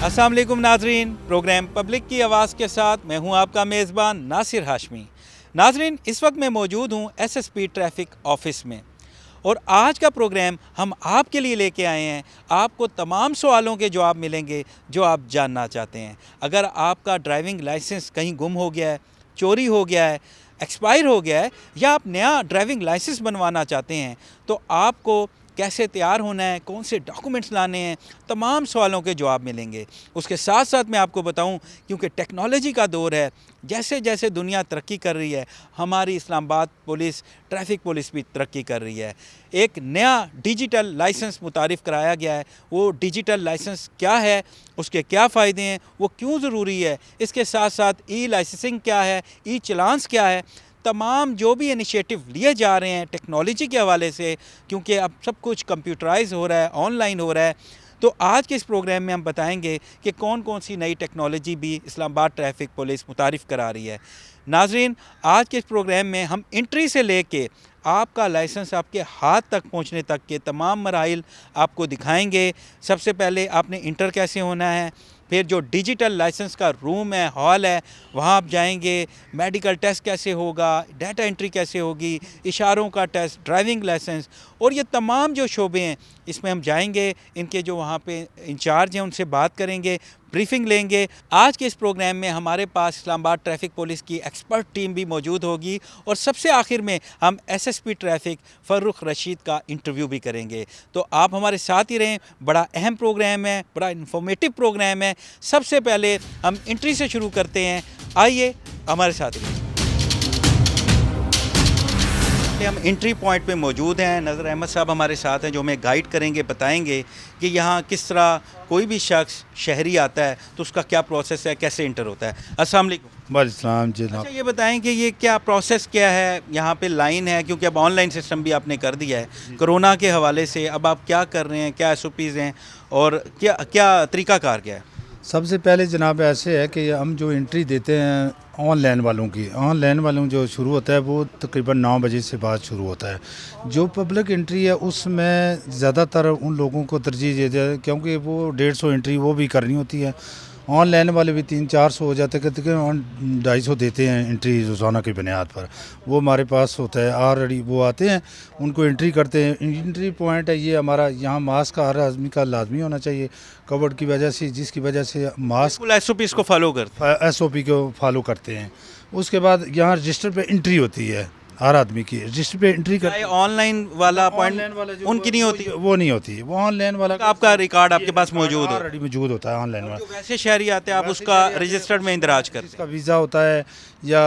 अस्सलाम वालेकुम नाजरीन, प्रोग्राम पब्लिक की आवाज़ के साथ मैं हूं आपका मेज़बान नासिर हाशमी। नाजरीन, इस वक्त मैं मौजूद हूं एसएसपी ट्रैफिक ऑफिस में और आज का प्रोग्राम हम आपके लिए लेके आए हैं। आपको तमाम सवालों के जवाब मिलेंगे जो आप जानना चाहते हैं। अगर आपका ड्राइविंग लाइसेंस कहीं गुम हो गया है, चोरी हो गया है, एक्सपायर हो गया है या आप नया ड्राइविंग लाइसेंस बनवाना चाहते हैं तो आपको कैसे तैयार होना है, कौन से डॉक्यूमेंट्स लाने हैं, तमाम सवालों के जवाब मिलेंगे। उसके साथ साथ मैं आपको बताऊं, क्योंकि टेक्नोलॉजी का दौर है, जैसे जैसे दुनिया तरक्की कर रही है, हमारी इस्लामाबाद पुलिस, ट्रैफिक पुलिस भी तरक्की कर रही है। एक नया डिजिटल लाइसेंस मुतारिफ़ कराया गया है। वो डिजिटल लाइसेंस क्या है, उसके क्या फ़ायदे हैं, वो क्यों ज़रूरी है, इसके साथ साथ ई लाइसेंसिंग क्या है, ई चलान्स क्या है, तमाम जो भी इनिशिएटिव लिए जा रहे हैं टेक्नोलॉजी के हवाले से, क्योंकि अब सब कुछ कंप्यूटराइज हो रहा है, ऑनलाइन हो रहा है। तो आज के इस प्रोग्राम में हम बताएंगे कि कौन कौन सी नई टेक्नोलॉजी भी इस्लामाबाद ट्रैफिक पुलिस मुतारिफ़ करा रही है। नाजरीन, आज के इस प्रोग्राम में हम एंट्री से लेके आपका लाइसेंस आपके हाथ तक पहुंचने तक के तमाम मराइल आपको दिखाएंगे। सबसे पहले आपने इंटर कैसे होना है, फिर जो डिजिटल लाइसेंस का रूम है, हॉल है, वहाँ आप जाएंगे, मेडिकल टेस्ट कैसे होगा, डाटा एंट्री कैसे होगी, इशारों का टेस्ट, ड्राइविंग लाइसेंस और ये तमाम जो शोबे हैं इसमें हम जाएंगे। इनके जो वहाँ पे इंचार्ज हैं उनसे बात करेंगे, ब्रीफिंग लेंगे। आज के इस प्रोग्राम में हमारे पास इस्लामाबाद ट्रैफिक पुलिस की एक्सपर्ट टीम भी मौजूद होगी और सबसे आखिर में हम एसएसपी ट्रैफिक फ़र्रुख रशीद का इंटरव्यू भी करेंगे। तो आप हमारे साथ ही रहें, बड़ा अहम प्रोग्राम है, बड़ा इन्फॉर्मेटिव प्रोग्राम है। सबसे पहले हम एंट्री से शुरू करते हैं, आइए हमारे साथ रहिए। हम एंट्री पॉइंट पे मौजूद हैं। नज़र अहमद साहब हमारे साथ हैं जो हमें गाइड करेंगे, बताएंगे कि यहाँ किस तरह कोई भी शख्स शहरी आता है तो उसका क्या प्रोसेस है, कैसे इंटर होता है। अस्सलाम वालेकुम। वालेकुम जनाब। अच्छा, ये बताएं कि ये क्या प्रोसेस क्या है, यहाँ पे लाइन है, क्योंकि अब ऑनलाइन सिस्टम भी आपने कर दिया है कोरोना के हवाले से। अब आप क्या कर रहे हैं, क्या एसओपीज़ हैं और क्या क्या तरीक़ाकार क्या है? सबसे पहले जनाब ऐसे है कि हम जो एंट्री देते हैं ऑनलाइन वालों जो शुरू होता है वो तकरीबन 9 बजे से बाद शुरू होता है। जो पब्लिक एंट्री है उसमें ज़्यादातर उन लोगों को तरजीह देते हैं क्योंकि वो 150 एंट्री वो भी करनी होती है। ऑनलाइन वाले भी 300-400 हो जाते हैं, तकरीबन 250 देते हैं एंट्री रोज़ाना की बुनियाद पर। वो हमारे पास होता है ऑलरेडी, वो आते हैं, उनको एंट्री करते हैं। एंट्री पॉइंट है ये हमारा, यहाँ मास्क हर आदमी का लाजमी होना चाहिए कोविड की वजह से, जिसकी वजह से मास्क एसओपीज़ को फॉलो करते एसओपी को फॉलो करते हैं। उसके बाद यहाँ रजिस्टर पे एंट्री होती है, हर आदमी की रजिस्टर पे एंट्री कर। ऑनलाइन वाला अपॉइंटमेंट उनकी नहीं होती, वो नहीं होती, वो ऑनलाइन वाला आपका रिकॉर्ड आपके पास मौजूद हो, ऑलरेडी मौजूद होता है ऑनलाइन वाला। जो वैसे शहरी आते हैं आप उसका रजिस्टर्ड में इंदराज करते हैं। इसका वीज़ा होता है या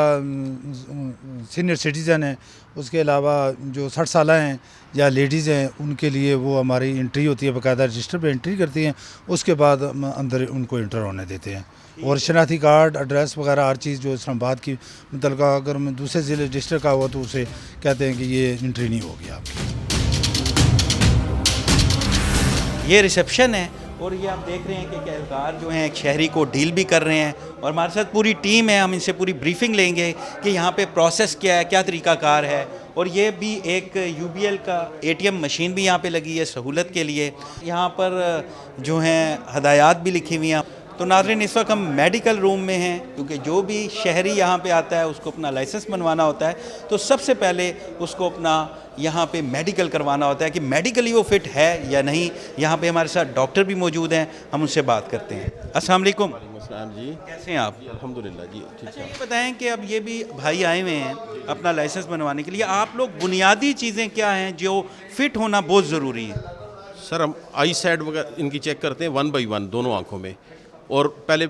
सीनियर सिटीज़न है, उसके अलावा जो 60 साल हैं या लेडीज़ हैं उनके लिए वो हमारी एंट्री होती है, बाकायदा रजिस्टर पे एंट्री करती हैं। उसके बाद हम अंदर उनको इंटर होने देते हैं और शनाख्ती कार्ड, एड्रेस वगैरह हर चीज़ जो इस्लामाबाद की मतलब अगर मैं दूसरे ज़िले डिस्ट्रिक्ट का हुआ तो उसे कहते हैं कि ये एंट्री नहीं होगी आपकी। ये रिसेप्शन है और ये आप देख रहे हैं कि एहलकार जो हैं एक शहरी को डील भी कर रहे हैं और हमारे साथ पूरी टीम है। हम इनसे पूरी ब्रीफिंग लेंगे कि यहाँ पे प्रोसेस क्या है, क्या तरीक़ाकार है। और ये भी एक यूबीएल का एटीएम मशीन भी यहाँ पे लगी है सहूलत के लिए। यहाँ पर जो हैं हदायत भी लिखी हुई हैं। तो नाज़रीन, इस वक्त हम मेडिकल रूम में हैं क्योंकि जो भी शहरी यहाँ पे आता है उसको अपना लाइसेंस बनवाना होता है तो सबसे पहले उसको अपना यहाँ पे मेडिकल करवाना होता है कि मेडिकली वो फिट है या नहीं। यहाँ पे हमारे साथ डॉक्टर भी मौजूद हैं, हम उनसे बात करते हैं। अस्सलाम वालेकुम जी, कैसे हैं आप? अल्हम्दुलिल्लाह जी, ठीक अच्छा, है। ये बताएं कि अब ये भी भाई आए हुए हैं अपना लाइसेंस बनवाने के लिए, आप लोग बुनियादी चीज़ें क्या हैं जो फिट होना बहुत ज़रूरी है? सर, हम आई साइड वगैरह इनकी चेक करते हैं 1 बाई 1 दोनों आंखों में, और पहले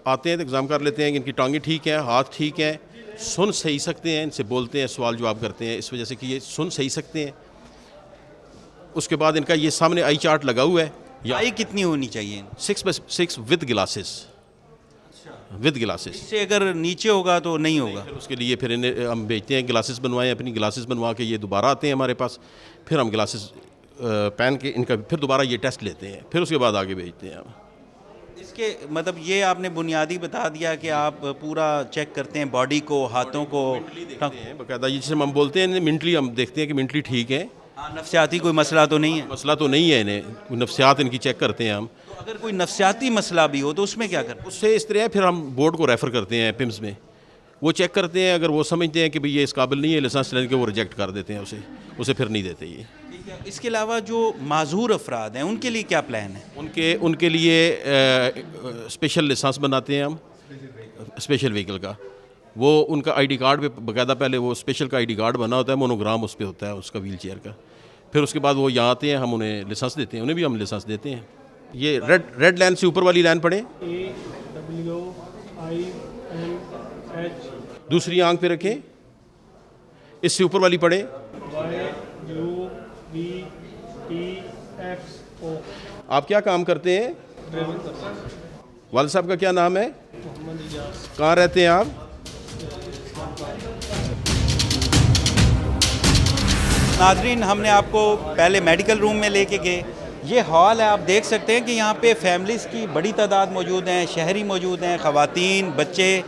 आते हैं तो एग्ज़ाम कर लेते हैं कि इनकी टांगें ठीक हैं, हाथ ठीक हैं, सुन सही सकते हैं, इनसे बोलते हैं, सवाल जवाब करते हैं इस वजह से कि ये सुन सही सकते हैं। उसके बाद इनका ये सामने आई चार्ट लगा हुआ है, आई कितनी होनी चाहिए? 6x6 with glasses. इससे अगर नीचे होगा तो नहीं होगा। फिर उसके लिए फिर इन्हें हम भेजते हैं, ग्लासेस बनवाएं, अपनी ग्लासेस बनवा के ये दोबारा आते हैं हमारे पास, फिर हम ग्लासेस पहन के इनका फिर दोबारा ये टेस्ट लेते हैं, फिर उसके बाद आगे भेजते हैं हम। इसके मतलब ये आपने बुनियादी बता दिया कि आप पूरा चेक करते हैं बॉडी को, हाथों को, देखते हैं बाकायदा, ये जिसे हम बोलते हैं मिंटली, हम देखते हैं कि मिंटली ठीक है, हाँ, नफ्सियाती कोई मसला तो नहीं है। मसला तो नहीं है, इन्हें नफ्सियात इनकी चेक करते हैं हम। तो अगर कोई नफ्सियाती मसला भी हो तो उसमें क्या करते उससे इस तरह है, फिर हम बोर्ड को रेफ़र करते हैं पिम्स में, वो चेक करते हैं। अगर वो समझते हैं कि भाई ये इस काबिल नहीं है लाइसेंस चलाने के, वो रिजेक्ट कर देते हैं उसे फिर नहीं देते ये। हैं? इसके अलावा जो माजूर अफराद हैं उनके लिए क्या प्लान है? उनके लिए स्पेशल लाइसेंस बनाते हैं हम, स्पेशल व्हीकल का। वो उनका आईडी कार्ड पे बाकायदा पहले वो स्पेशल का आईडी कार्ड बना होता है, मोनोग्राम उस पर होता है उसका व्हील चेयर का। फिर उसके बाद वो यहाँ आते हैं, हम उन्हें लाइसेंस देते हैं, उन्हें भी हम लाइसेंस देते हैं। ये रेड लाइन से ऊपर वाली लाइन पढ़े, AWINH दूसरी आंख पे रखें, इससे ऊपर वाली पढ़े। YUVTXO। आप क्या काम करते हैं? वालिद साहब का क्या नाम है? कहाँ रहते हैं आप? नाजरीन, हमने आपको पहले मेडिकल रूम में लेके गए। ये हॉल है, आप देख सकते हैं कि यहाँ पे फैमिलीज़ की बड़ी तादाद मौजूद हैं, शहरी मौजूद हैं, ख़वातीन, बच्चे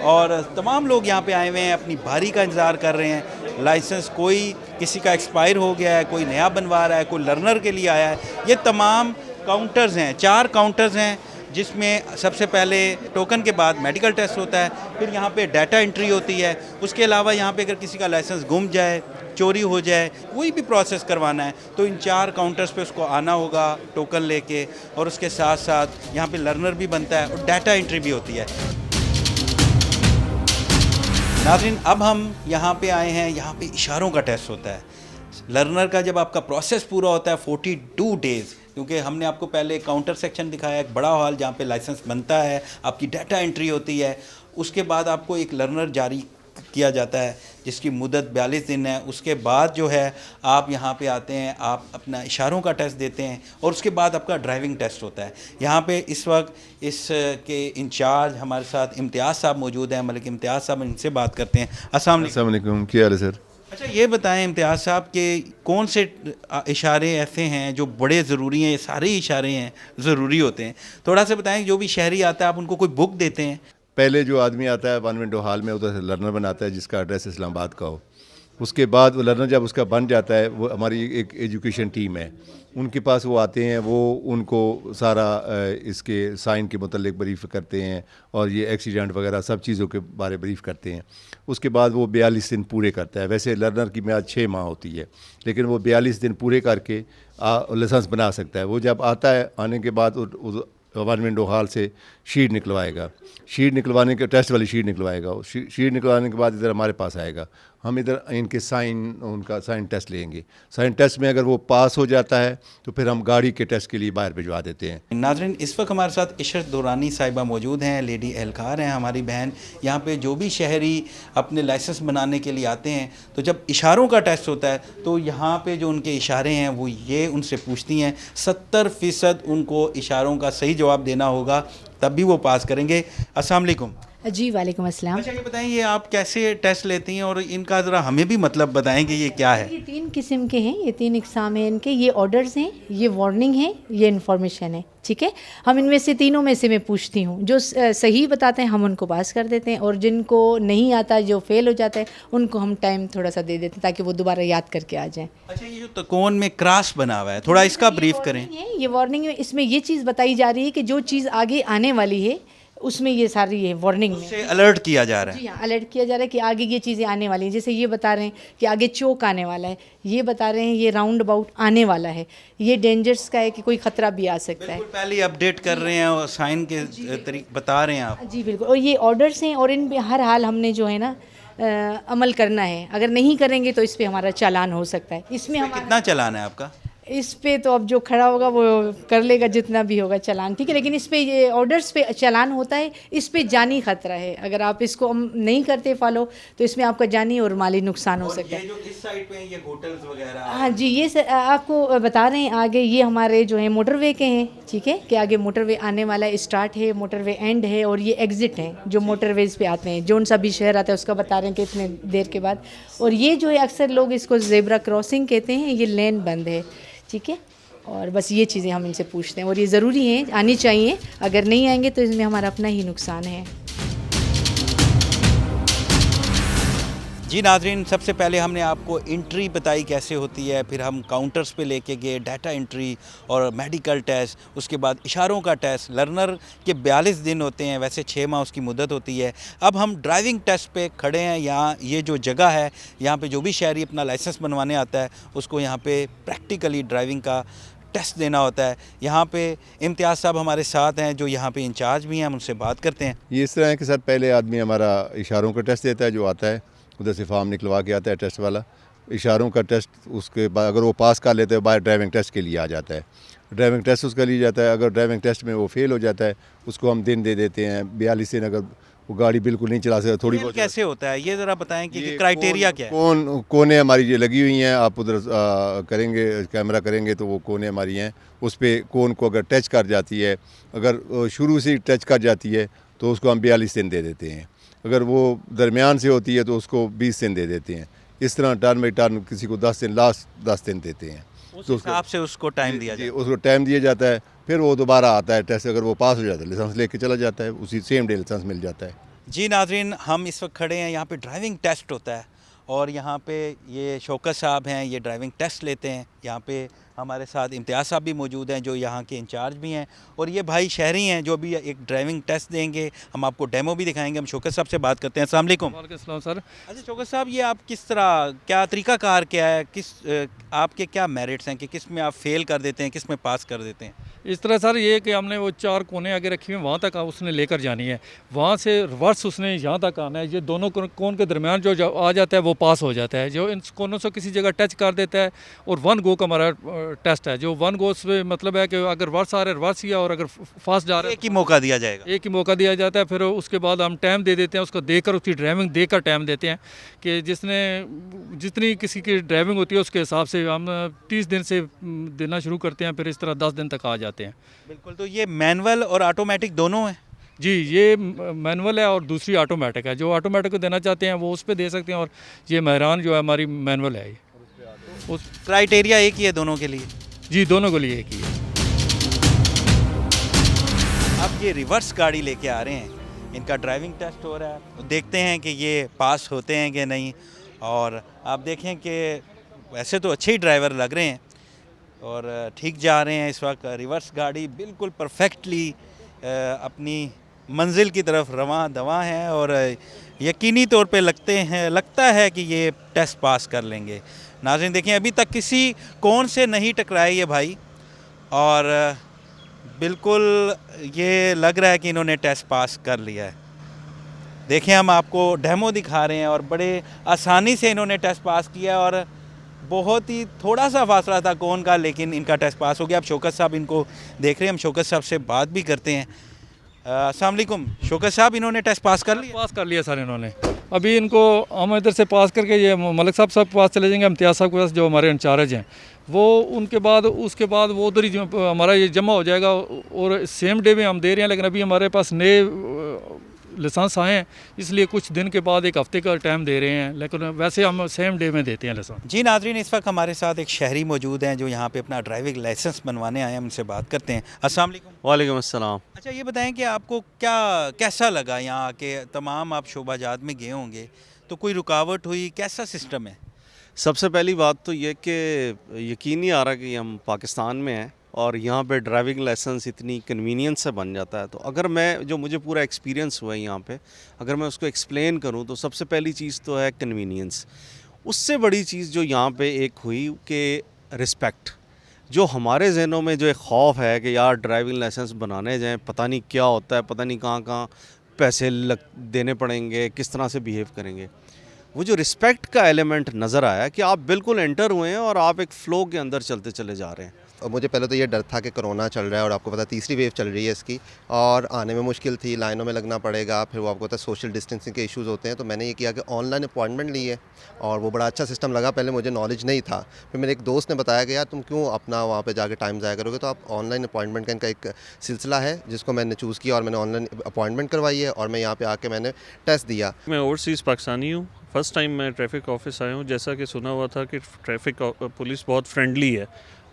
और तमाम लोग यहाँ पे आए हुए हैं, अपनी बारी का इंतज़ार कर रहे हैं। लाइसेंस कोई किसी का एक्सपायर हो गया है, कोई नया बनवा रहा है, कोई लर्नर के लिए आया है। ये तमाम काउंटर्स हैं, 4 काउंटर्स हैं, जिसमें सबसे पहले टोकन के बाद मेडिकल टेस्ट होता है, फिर यहाँ पे डाटा एंट्री होती है। उसके अलावा यहाँ पे अगर किसी का लाइसेंस गुम जाए, चोरी हो जाए, कोई भी प्रोसेस करवाना है तो इन 4 काउंटर्स पे उसको आना होगा टोकन लेके, और उसके साथ साथ यहाँ पे लर्नर भी बनता है और डाटा एंट्री भी होती है। नाज़रीन, अब हम यहाँ पे आए हैं, यहाँ पे इशारों का टेस्ट होता है। लर्नर का जब आपका प्रोसेस पूरा होता है 42 डेज़, क्योंकि हमने आपको पहले काउंटर सेक्शन दिखाया, एक बड़ा हॉल जहाँ पे लाइसेंस बनता है, आपकी डाटा एंट्री होती है। उसके बाद आपको एक लर्नर जारी किया जाता है जिसकी मुद्दत 42 दिन है। उसके बाद जो है आप यहाँ पे आते हैं, आप अपना इशारों का टेस्ट देते हैं और उसके बाद आपका ड्राइविंग टेस्ट होता है। यहाँ पे इस वक्त इसके इंचार्ज हमारे साथ इम्तियाज़ साहब मौजूद हैं, मलिक इम्तियाज़ साहब, इनसे बात करते हैं। अस्सलाम वालेकुम। क्या हाल है सर? अच्छा, ये बताएं इम्तियाज़ साहब कि कौन से इशारे ऐसे हैं जो बड़े ज़रूरी हैं? ये सारे इशारे हैं ज़रूरी होते हैं, थोड़ा सा बताएं। जो भी शहरी आता है आप उनको कोई बुक देते हैं? पहले जो आदमी आता है 1 विंडो हॉल में, उधर से लर्नर बनाता है जिसका एड्रेस इस्लामाबाद का हो। उसके बाद वो लर्नर जब उसका बन जाता है, वो हमारी एक एजुकेशन टीम है, उनके पास वो आते हैं, वो उनको सारा इसके साइन के मुतल्लिक ब्रीफ करते हैं और ये एक्सीडेंट वगैरह सब चीज़ों के बारे ब्रीफ करते हैं। उसके बाद वो 42 दिन पूरे करता है। वैसे लर्नर की म्याद 6 माह होती है, लेकिन वो 42 दिन पूरे करके लाइसेंस बना सकता है। वो जब आता है, आने के बाद 1 विंडो हॉल से शीट निकलवाएगा, शीट निकलवाने के टेस्ट वाली शीट निकलवाएगा। शीट निकलवाने के बाद इधर हमारे पास आएगा, हम इधर इनके उनका साइन टेस्ट लेंगे। साइन टेस्ट में अगर वो पास हो जाता है तो फिर हम गाड़ी के टेस्ट के लिए बाहर भिजवा देते हैं। नाज़रीन, इस वक्त हमारे साथ इशरत दुरानी साहिबा मौजूद हैं, लेडी एहलकार हैं हमारी बहन। यहाँ पे जो भी शहरी अपने लाइसेंस बनाने के लिए आते हैं तो जब इशारों का टेस्ट होता है तो यहाँ पे जो उनके इशारे हैं वो ये उनसे पूछती हैं। 70% उनको इशारों का सही जवाब देना होगा, तब भी वो पास करेंगे। अस्सलाम वालेकुम। जी वालेकुम अस्सलाम। अच्छा, ये बताएं, ये आप कैसे टेस्ट लेती हैं और इनका ज़रा हमें भी मतलब बताएं कि ये क्या है? ये 3 किस्म के हैं, ये 3 इकसाम हैं इनके। ये ऑर्डर्स हैं, ये वार्निंग है, ये इन्फॉर्मेशन है। ठीक है, हम इनमें से तीनों में से मैं पूछती हूँ। जो सही बताते हैं हम उनको पास कर देते हैं, और जिनको नहीं आता, जो फेल हो जाता है, उनको हम टाइम थोड़ा सा दे देते हैं ताकि वो दोबारा याद करके आ जाएँ। अच्छा, ये जो तकोन में क्रॉस बना हुआ है, थोड़ा इसका ब्रीफ करें। ये वार्निंग है, इसमें ये चीज़ बताई जा रही है कि जो चीज़ आगे आने वाली है उसमें ये सारी है वार्निंग में उससे अलर्ट किया जा रहा है। जी हाँ, अलर्ट किया जा रहा है कि आगे ये चीज़ें आने वाली हैं। जैसे ये बता रहे हैं कि आगे चौक आने वाला है, ये बता रहे हैं ये राउंड अबाउट आने वाला है, ये डेंजर्स का है कि कोई ख़तरा भी आ सकता है। पहले ही अपडेट कर रहे हैं और साइन के तरीके बता रहे हैं आप। जी बिल्कुल, और ये ऑर्डर्स हैं और इन पे हर हाल हमने जो है ना अमल करना है। अगर नहीं करेंगे तो इस पर हमारा चालान हो सकता है। इसमें हम कितना चालान है आपका? इस पे तो अब जो खड़ा होगा वो कर लेगा जितना भी होगा चालान, ठीक है। लेकिन इस पे ये ऑर्डर्स पे चालान होता है, इस पे जानी खतरा है। अगर आप इसको नहीं करते फॉलो तो इसमें आपका जानी और माली नुकसान हो सकता है। ये जो इस साइड पे ये होटल्स वगैरह, हाँ जी, ये आपको बता रहे हैं आगे ये हमारे जो है मोटरवे के हैं, ठीक है, कि आगे मोटरवे आने वाला है, स्टार्ट है, मोटरवे एंड है, और ये एग्जिट है जो मोटरवेज पे आते हैं। जौन सा भी शहर आता है उसका बता रहे हैं कि इतने देर के बाद। और ये जो है अक्सर लोग इसको जेब्रा क्रॉसिंग कहते हैं, ये लेन बंद है, ठीक है। और बस ये चीज़ें हम इनसे पूछते हैं और ये ज़रूरी है, आनी चाहिए। अगर नहीं आएंगे तो इसमें हमारा अपना ही नुकसान है। जी नाज़रीन, सबसे पहले हमने आपको एंट्री बताई कैसे होती है, फिर हम काउंटर्स पे लेके गए, डाटा एंट्री और मेडिकल टेस्ट, उसके बाद इशारों का टेस्ट। लर्नर के 42 दिन होते हैं, वैसे 6 माह उसकी मुद्दत होती है। अब हम ड्राइविंग टेस्ट पे खड़े हैं। यहाँ ये जो जगह है, यहाँ पे जो भी शहरी अपना लाइसेंस बनवाने आता है उसको यहाँ पे प्रैक्टिकली ड्राइविंग का टेस्ट देना होता है। यहाँ पे इम्तियाज़ साहब हमारे साथ हैं जो यहाँ पे इंचार्ज भी हैं, हम उनसे बात करते हैं। ये इस तरह है कि सर पहले आदमी हमारा इशारों का टेस्ट देता है, जो आता है उधर से फॉर्म निकलवा के आता है टेस्ट वाला। इशारों का टेस्ट उसके बाद अगर वो पास कर लेते हैं बाद ड्राइविंग टेस्ट के लिए आ जाता है। ड्राइविंग टेस्ट उसका लिया जाता है। अगर ड्राइविंग टेस्ट में वो फेल हो जाता है उसको हम दिन दे देते हैं 42 दिन। अगर वो गाड़ी बिल्कुल नहीं चला सकता, थोड़ी बहुत कैसे होता है ये ज़रा बताएं कि क्राइटेरिया क्या है? कोने हमारी ये लगी हुई हैं, आप उधर करेंगे कैमरा करेंगे तो वो कोने हमारी हैं, उस पर कोन को अगर टच कर जाती है, अगर शुरू से टच कर जाती है तो उसको हम 42 दिन दे देते हैं। अगर वो दरमियान से होती है तो उसको 20 दिन दे देते हैं। इस तरह टर्न बाई टर्न किसी को 10 दिन, लास्ट 10 दिन देते हैं। उस हिसाब से उसको टाइम दिया जाता है। उसको टाइम दिया जाता है, फिर वो दोबारा आता है टेस्ट। अगर वो पास हो जाता है लाइसेंस लेके चला जाता है, उसी सेम डे लाइसेंस मिल जाता है। जी नाज़रीन, हम इस वक्त खड़े हैं, यहाँ पे ड्राइविंग टेस्ट होता है और यहाँ पे ये शौकत साहब हैं, ये ड्राइविंग टेस्ट लेते हैं। यहाँ पे हमारे साथ इम्तियाज़ साहब भी मौजूद हैं जो यहाँ के इंचार्ज भी हैं, और ये भाई शहरी हैं जो भी एक ड्राइविंग टेस्ट देंगे। हम आपको डेमो भी दिखाएंगे। हम शौकत साहब से बात करते हैं। अस्सलाम वालेकुम। वालेकुम सर। अच्छा शौकत साहब, ये आप किस तरह, क्या तरीक़ाकार क्या है, आपके क्या मेरिट्स हैं कि किस में आप फेल कर देते हैं, किस में पास कर देते हैं? इस तरह सर ये कि हमने वो 4 कोने आगे रखी हुई हैं, वहाँ तक उसने लेकर जानी है, वहाँ से रिवर्स उसने यहाँ तक आना है। ये दोनों कोन के दरमियान जो आ जाता है वो पास हो जाता है। जो इन कोनों से किसी जगह टच कर देता है, और 1 गो का हमारा टेस्ट है। जो 1 गो से मतलब है कि अगर रिवर्स आ रहा है रिवर्स ही है, और अगर फास्ट जा रहा है एक ही मौका दिया जाएगा। एक ही मौका दिया जाता है। फिर उसके बाद हम टाइम दे देते हैं उसको, देकर उसकी ड्राइविंग देकर टाइम देते हैं कि जितनी किसी की ड्राइविंग होती है उसके हिसाब से हम 30 दिन से देना शुरू करते हैं, फिर इस तरह 10 दिन तक आ जाते हैं। बिल्कुल। तो ये मैनुअल और ऑटोमेटिक दोनों है? जी, ये मैनुअल है और दूसरी ऑटोमेटिक है। जो ऑटोमेटिक को देना चाहते हैं वो उस पर दे सकते हैं, और ये महरान जो है हमारी मैनुअल है। उस क्राइटेरिया एक ही है दोनों के लिए? जी, दोनों के लिए एक ही है। अब ये रिवर्स गाड़ी लेके आ रहे हैं, इनका ड्राइविंग टेस्ट हो रहा है, देखते हैं कि ये पास होते हैं कि नहीं। और आप देखें कि वैसे तो अच्छे ही ड्राइवर लग रहे हैं और ठीक जा रहे हैं। इस वक्त रिवर्स गाड़ी बिल्कुल परफेक्टली अपनी मंजिल की तरफ रवां दवां है, और यकीनी तौर पे लगता है कि ये टेस्ट पास कर लेंगे। नाज़रीन देखें, अभी तक किसी कौन से नहीं टकराए ये भाई, और बिल्कुल ये लग रहा है कि इन्होंने टेस्ट पास कर लिया है। देखें, हम आपको डेमो दिखा रहे हैं और बड़े आसानी से इन्होंने टेस्ट पास किया, और बहुत ही थोड़ा सा फासला था कौन का, लेकिन इनका टेस्ट पास हो गया। अब शौकत साहब इनको देख रहे हैं, हम शौकत साहब से बात भी करते हैं। अस्सलाम वालेकुम शौकत साहब, इन्होंने टेस्ट पास कर लिया? पास कर लिया सर इन्होंने। अभी इनको हम इधर से पास करके ये मलिक साहब सब पास चले जाएंगे, इम्तियाज़ साहब के पास जो हमारे इंचार्ज हैं, वो उसके बाद वो उधर ही हमारा ये जमा हो जाएगा, और सेम डे में हम दे रहे हैं। लेकिन अभी हमारे पास नए लाइसेंस आए हैं, इसलिए कुछ दिन के बाद 1 हफ्ते का टाइम दे रहे हैं, लेकिन वैसे हम सेम डे में देते हैं लाइसेंस। जी नाज़रीन, इस वक्त हमारे साथ एक शहरी मौजूद हैं जो यहाँ पे अपना ड्राइविंग लाइसेंस बनवाने आए हैं, उनसे बात करते हैं। अस्सलाम वालेकुम। वालेकुम अस्सलाम। अच्छा ये बताएं कि आपको कैसा लगा यहाँ आके? तमाम आप शोबाजात में गए होंगे, तो कोई रुकावट हुई? कैसा सिस्टम है? सबसे पहली बात तो ये कि यकीन नहीं आ रहा कि हम पाकिस्तान में हैं और यहाँ पे ड्राइविंग लाइसेंस इतनी कन्वीनियंस से बन जाता है। तो अगर जो मुझे पूरा एक्सपीरियंस हुआ है यहाँ पे, अगर मैं उसको एक्सप्लेन करूँ तो सबसे पहली चीज़ तो है कन्वीनियंस। उससे बड़ी चीज़ जो यहाँ पे एक हुई कि रिस्पेक्ट। जो हमारे जहनों में जो एक खौफ है कि यार ड्राइविंग लाइसेंस बनाने जाएँ, पता नहीं क्या होता है, पता नहीं कहाँ पैसे देने पड़ेंगे, किस तरह से बिहेव करेंगे, वो जो रिस्पेक्ट का एलिमेंट नज़र आया कि आप बिल्कुल एंटर हुए हैं और आप एक फ़्लो के अंदर चलते चले जा रहे हैं। और मुझे पहले तो ये डर था कि कोरोना चल रहा है और आपको पता तीसरी वेव चल रही है इसकी, और आने में मुश्किल थी, लाइनों में लगना पड़ेगा, फिर वो आपको पता सोशल डिस्टेंसिंग के इश्यूज़ होते हैं। तो मैंने ये किया कि ऑनलाइन अपॉइंटमेंट ली है, और वो बड़ा अच्छा सिस्टम लगा। पहले मुझे नॉलेज नहीं था, फिर मेरे एक दोस्त ने बताया कि यार तुम क्यों अपना वहाँ पे जाके टाइम ज़ाया करोगे, तो आप ऑनलाइन अपॉइंटमेंट का इनका एक सिलसिला है जिसको मैंने चूज़ किया, और मैंने ऑनलाइन अपॉइंटमेंट करवाई है, और मैं यहाँ पर आके मैंने टेस्ट दिया। मैं ओवरसीज़ पाकिस्तानी हूँ, फर्स्ट टाइम मैं ट्रैफिक ऑफिस आया हूँ। जैसा कि सुना हुआ था कि ट्रैफिक पुलिस बहुत फ्रेंडली है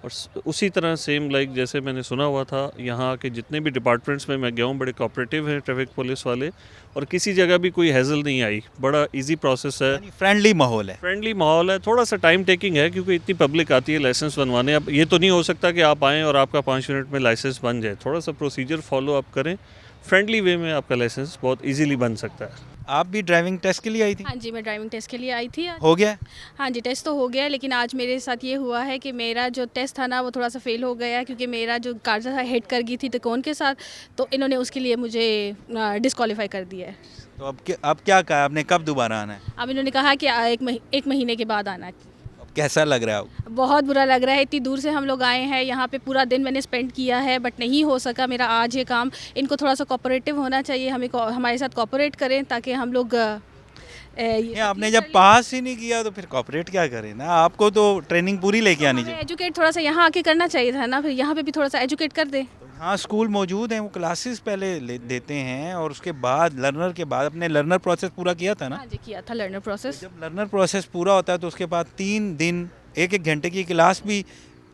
और उसी तरह सेम लाइक जैसे मैंने सुना हुआ था, यहाँ के जितने भी डिपार्टमेंट्स में मैं गया हूँ बड़े कोऑपरेटिव हैं ट्रैफिक पुलिस वाले, और किसी जगह भी कोई हैजल नहीं आई, बड़ा इजी प्रोसेस है, फ्रेंडली माहौल है। फ्रेंडली माहौल है। थोड़ा सा टाइम टेकिंग है क्योंकि इतनी पब्लिक आती है लाइसेंस बनवाने। अब ये तो नहीं हो सकता कि आप आएँ और आपका 5 मिनट में लाइसेंस बन जाए, थोड़ा सा प्रोसीजर फॉलो अप करें, फ्रेंडली वे में आपका लाइसेंस बहुत ईजीली बन सकता है। आप भी ड्राइविंग टेस्ट के लिए आई थी? हाँ जी, मैं ड्राइविंग टेस्ट के लिए आई थी। हो गया? हाँ जी, टेस्ट तो हो गया, लेकिन आज मेरे साथ ये हुआ है कि मेरा जो टेस्ट था ना वो थोड़ा सा फेल हो गया, क्योंकि मेरा जो कार था हिट कर गई थी तिकोन के साथ, तो इन्होंने उसके लिए मुझे डिस्क्वालीफाई कर दिया है। तो अब क्या कहा आपने, कब दोबारा आना है? अब इन्होंने कहा कि एक महीने के बाद आना है। अब कैसा लग रहा है आपको? बहुत बुरा लग रहा है, इतनी दूर से हम लोग आए हैं, यहाँ पे पूरा दिन मैंने स्पेंड किया है, बट नहीं हो सका मेरा आज ये काम। इनको थोड़ा सा कोऑपरेटिव होना चाहिए, हमारे साथ कोऑपरेट करें ताकि हम लोग ये आपने जब पास ही नहीं किया तो फिर कॉपरेट क्या करें ना, आपको तो ट्रेनिंग पूरी लेके आनी चाहिए। एजुकेट थोड़ा सा यहाँ आके करना चाहिए था ना, फिर यहाँ पे भी थोड़ा सा एजुकेट कर दे। हाँ, स्कूल मौजूद हैं, वो क्लासेस पहले देते हैं और उसके बाद लर्नर के बाद अपने लर्नर प्रोसेस पूरा किया था ना? हाँ जी, किया था लर्नर प्रोसेस। जब लर्नर प्रोसेस पूरा होता है तो उसके बाद 3 दिन 1-1 घंटे की क्लास भी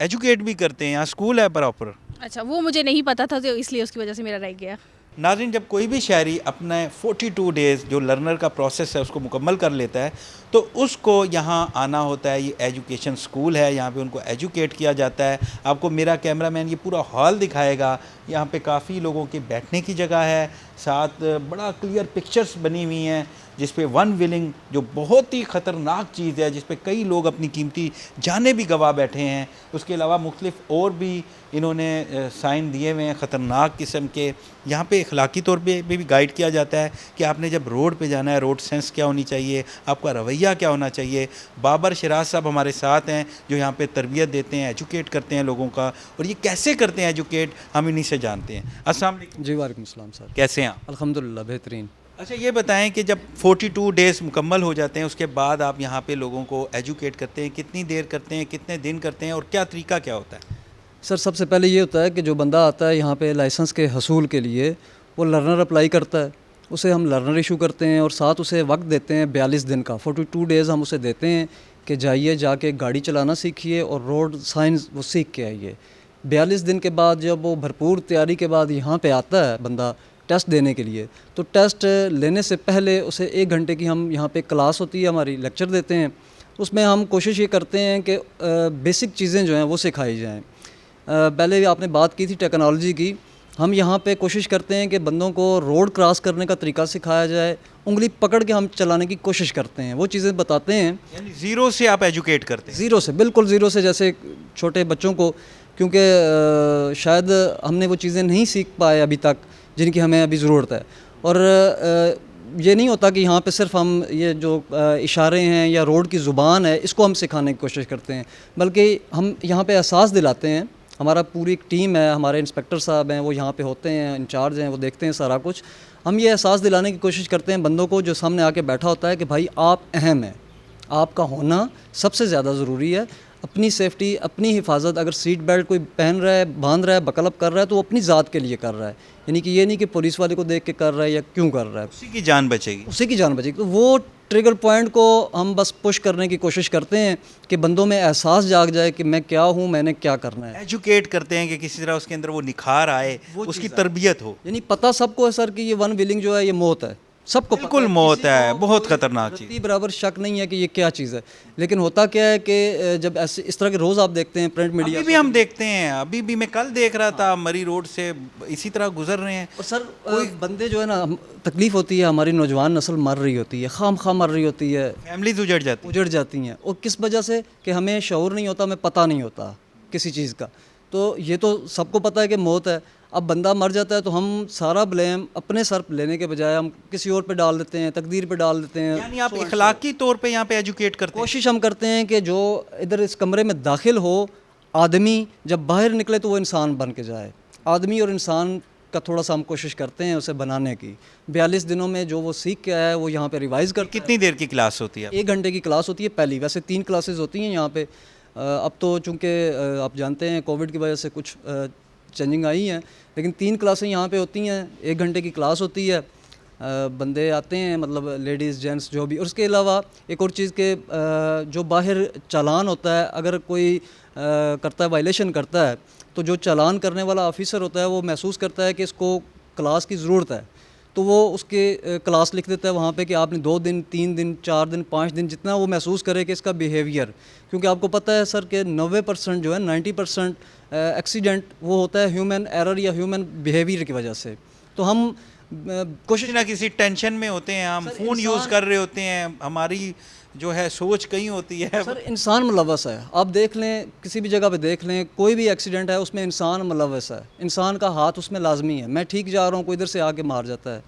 एजुकेट भी करते हैं। यहाँ स्कूल है प्रॉपर। अच्छा, वो मुझे नहीं पता था, तो इसलिए उसकी वजह से मेरा रह गया। नाज़रीन, जब कोई भी शहरी अपने 42 डेज़ जो लर्नर का प्रोसेस है उसको मुकम्मल कर लेता है तो उसको यहाँ आना होता है। ये एजुकेशन स्कूल है, यहाँ पे उनको एजुकेट किया जाता है। आपको मेरा कैमरामैन ये पूरा हॉल दिखाएगा। यहाँ पे काफ़ी लोगों के बैठने की जगह है, साथ बड़ा क्लियर पिक्चर्स बनी हुई हैं जिस पे वन व्हीलिंग जो बहुत ही ख़तरनाक चीज़ है, जिस पे कई लोग अपनी कीमती जानें भी गवा बैठे हैं। उसके अलावा मुख्तलिफ और भी इन्होंने साइन दिए हुए हैं ख़तरनाक किस्म के। यहाँ पे अखलाकी तौर पे भी गाइड किया जाता है कि आपने जब रोड पे जाना है रोड सेंस क्या होनी चाहिए, आपका रवैया क्या होना चाहिए। बाबर शिराज साहब हमारे साथ हैं जो यहाँ पे तरबियत देते हैं, एजुकेट करते हैं लोगों का, और ये कैसे करते हैं एजुकेट हम इन्हीं से जानते हैं। अस्सलाम वालेकुम। जी वालेकुम सलाम सर, कैसे हैं आप? अल्हम्दुलिल्लाह बेहतरीन। अच्छा, ये बताएं कि जब 42 डेज़ मुकम्मल हो जाते हैं उसके बाद आप यहाँ पे लोगों को एजुकेट करते हैं, कितनी देर करते हैं, कितने दिन करते हैं और क्या तरीका क्या होता है? सर सबसे पहले ये होता है कि जो बंदा आता है यहाँ पे लाइसेंस के हसूल के लिए, वो लर्नर अप्लाई करता है, उसे हम लर्नर इशू करते हैं और साथ उसे वक्त देते हैं 42 दिन का। 42 डेज़ हम उसे देते हैं कि जाइए जाके गाड़ी चलाना सीखिए और रोड साइंस वो सीख के आइए। 42 दिन के बाद जब वो भरपूर तैयारी के बाद यहाँ पे आता है बंदा टेस्ट देने के लिए, तो टेस्ट लेने से पहले उसे 1 घंटे की हम यहाँ पे क्लास होती है हमारी, लेक्चर देते हैं। उसमें हम कोशिश ये करते हैं कि बेसिक चीज़ें जो हैं वो सिखाई जाएँ। पहले भी आपने बात की थी टेक्नोलॉजी की, हम यहाँ पे कोशिश करते हैं कि बंदों को रोड क्रॉस करने का तरीका सिखाया जाए, उंगली पकड़ के हम चलाने की कोशिश करते हैं, वो चीज़ें बताते हैं। यानी ज़ीरो से आप एजुकेट करते हैं? ज़ीरो से, बिल्कुल ज़ीरो से, जैसे छोटे बच्चों को, क्योंकि शायद हमने वो चीज़ें नहीं सीख पाए अभी तक जिनकी हमें अभी ज़रूरत है। और ये नहीं होता कि यहाँ पे सिर्फ हम ये जो इशारे हैं या रोड की ज़ुबान है इसको हम सिखाने की कोशिश करते हैं, बल्कि हम यहाँ पे एहसास दिलाते हैं। हमारा पूरी एक टीम है, हमारे इंस्पेक्टर साहब हैं, वो यहाँ पे होते हैं, इंचार्ज हैं, वो देखते हैं सारा कुछ। हम ये एहसास दिलाने की कोशिश करते हैं बंदों को जो सामने आके बैठा होता है कि भाई आप अहम हैं, आपका होना सबसे ज़्यादा ज़रूरी है। अपनी सेफ्टी, अपनी हिफाजत, अगर सीट बेल्ट कोई पहन रहा है, बांध रहा है, बकलअप कर रहा है तो वो अपनी ज़ात के लिए कर रहा है, यानी कि ये नहीं कि पुलिस वाले को देख के कर रहा है या क्यों कर रहा है। उसी की जान बचेगी, उसी की जान बचेगी। तो वो ट्रिगर पॉइंट को हम बस पुश करने की कोशिश करते हैं कि बंदों में एहसास जाग जाए कि मैं क्या हूँ, मैंने क्या करना है। एजुकेट करते हैं कि किसी तरह उसके अंदर वो निखार आए, उसकी तरबियत हो। यानी पता सबको है सर कि ये वन व्हीलिंग जो है ये मौत है, सबको बिल्कुल मौत है, बहुत ख़तरनाक चीज़, बराबर शक नहीं है कि ये क्या चीज़ है। लेकिन होता क्या है कि जब ऐसे इस तरह के रोज़ आप देखते हैं प्रिंट मीडिया, अभी भी हम देखते हैं, अभी भी मैं कल देख रहा था मरी रोड से इसी तरह गुजर रहे हैं। और सर कोई बंदे जो है ना, तकलीफ़ होती है, हमारी नौजवान नस्ल मर रही होती है, खाम मर रही होती है, फैमिलीज उजड़ जाती हैं। और किस वजह से कि हमें शऊर नहीं होता, हमें पता नहीं होता किसी चीज़ का। तो ये तो सबको पता है कि मौत है। अब बंदा मर जाता है तो हम सारा ब्लेम अपने सर लेने के बजाय हम किसी और पे डाल देते हैं, तकदीर पे डाल देते हैं। यानी आप इखलाकी तौर पे यहाँ पे एजुकेट करते हैं? कोशिश हम करते हैं कि जो इधर इस कमरे में दाखिल हो, आदमी जब बाहर निकले तो वो इंसान बन के जाए। आदमी और इंसान का थोड़ा सा हम कोशिश करते हैं उसे बनाने की। 42 दिनों में जो वो सीख के आया है वो यहाँ पे रिवाइज़ करते हैं। कितनी देर की क्लास होती है? 1 घंटे की क्लास होती है पहली, वैसे 3 क्लासेस होती हैं यहाँ पे। अब तो चूँकि आप जानते हैं कोविड की वजह से कुछ चेंजिंग आई हैं, लेकिन 3 क्लासें यहाँ पे होती हैं, 1 घंटे की क्लास होती है। बंदे आते हैं, मतलब लेडीज़ जेंट्स जो भी। और उसके अलावा एक और चीज़ के जो बाहर चालान होता है, अगर कोई करता है, वायलेशन करता है, तो जो चालान करने वाला ऑफिसर होता है वो महसूस करता है कि इसको क्लास की ज़रूरत है, तो वो उसके क्लास लिख देता है वहाँ पे कि आपने 2 दिन, 3 दिन, 4 दिन, 5 दिन, जितना वो महसूस करे कि इसका बिहेवियर, क्योंकि आपको पता है सर कि 90% जो है 90% एक्सीडेंट वो होता है ह्यूमन एरर या ह्यूमन बिहेवियर की वजह से। तो हम कोशिश किसी ना किसी टेंशन में होते हैं, हम फ़ोन यूज़ कर रहे होते हैं, हमारी जो है सोच कहीं होती है। सर इंसान मुलव्वस है, आप देख लें किसी भी जगह पे देख लें, कोई भी एक्सीडेंट है उसमें इंसान मुलव्वस है, इंसान का हाथ उसमें लाजमी है। मैं ठीक जा रहा हूँ, कोई इधर से आके मार जाता है।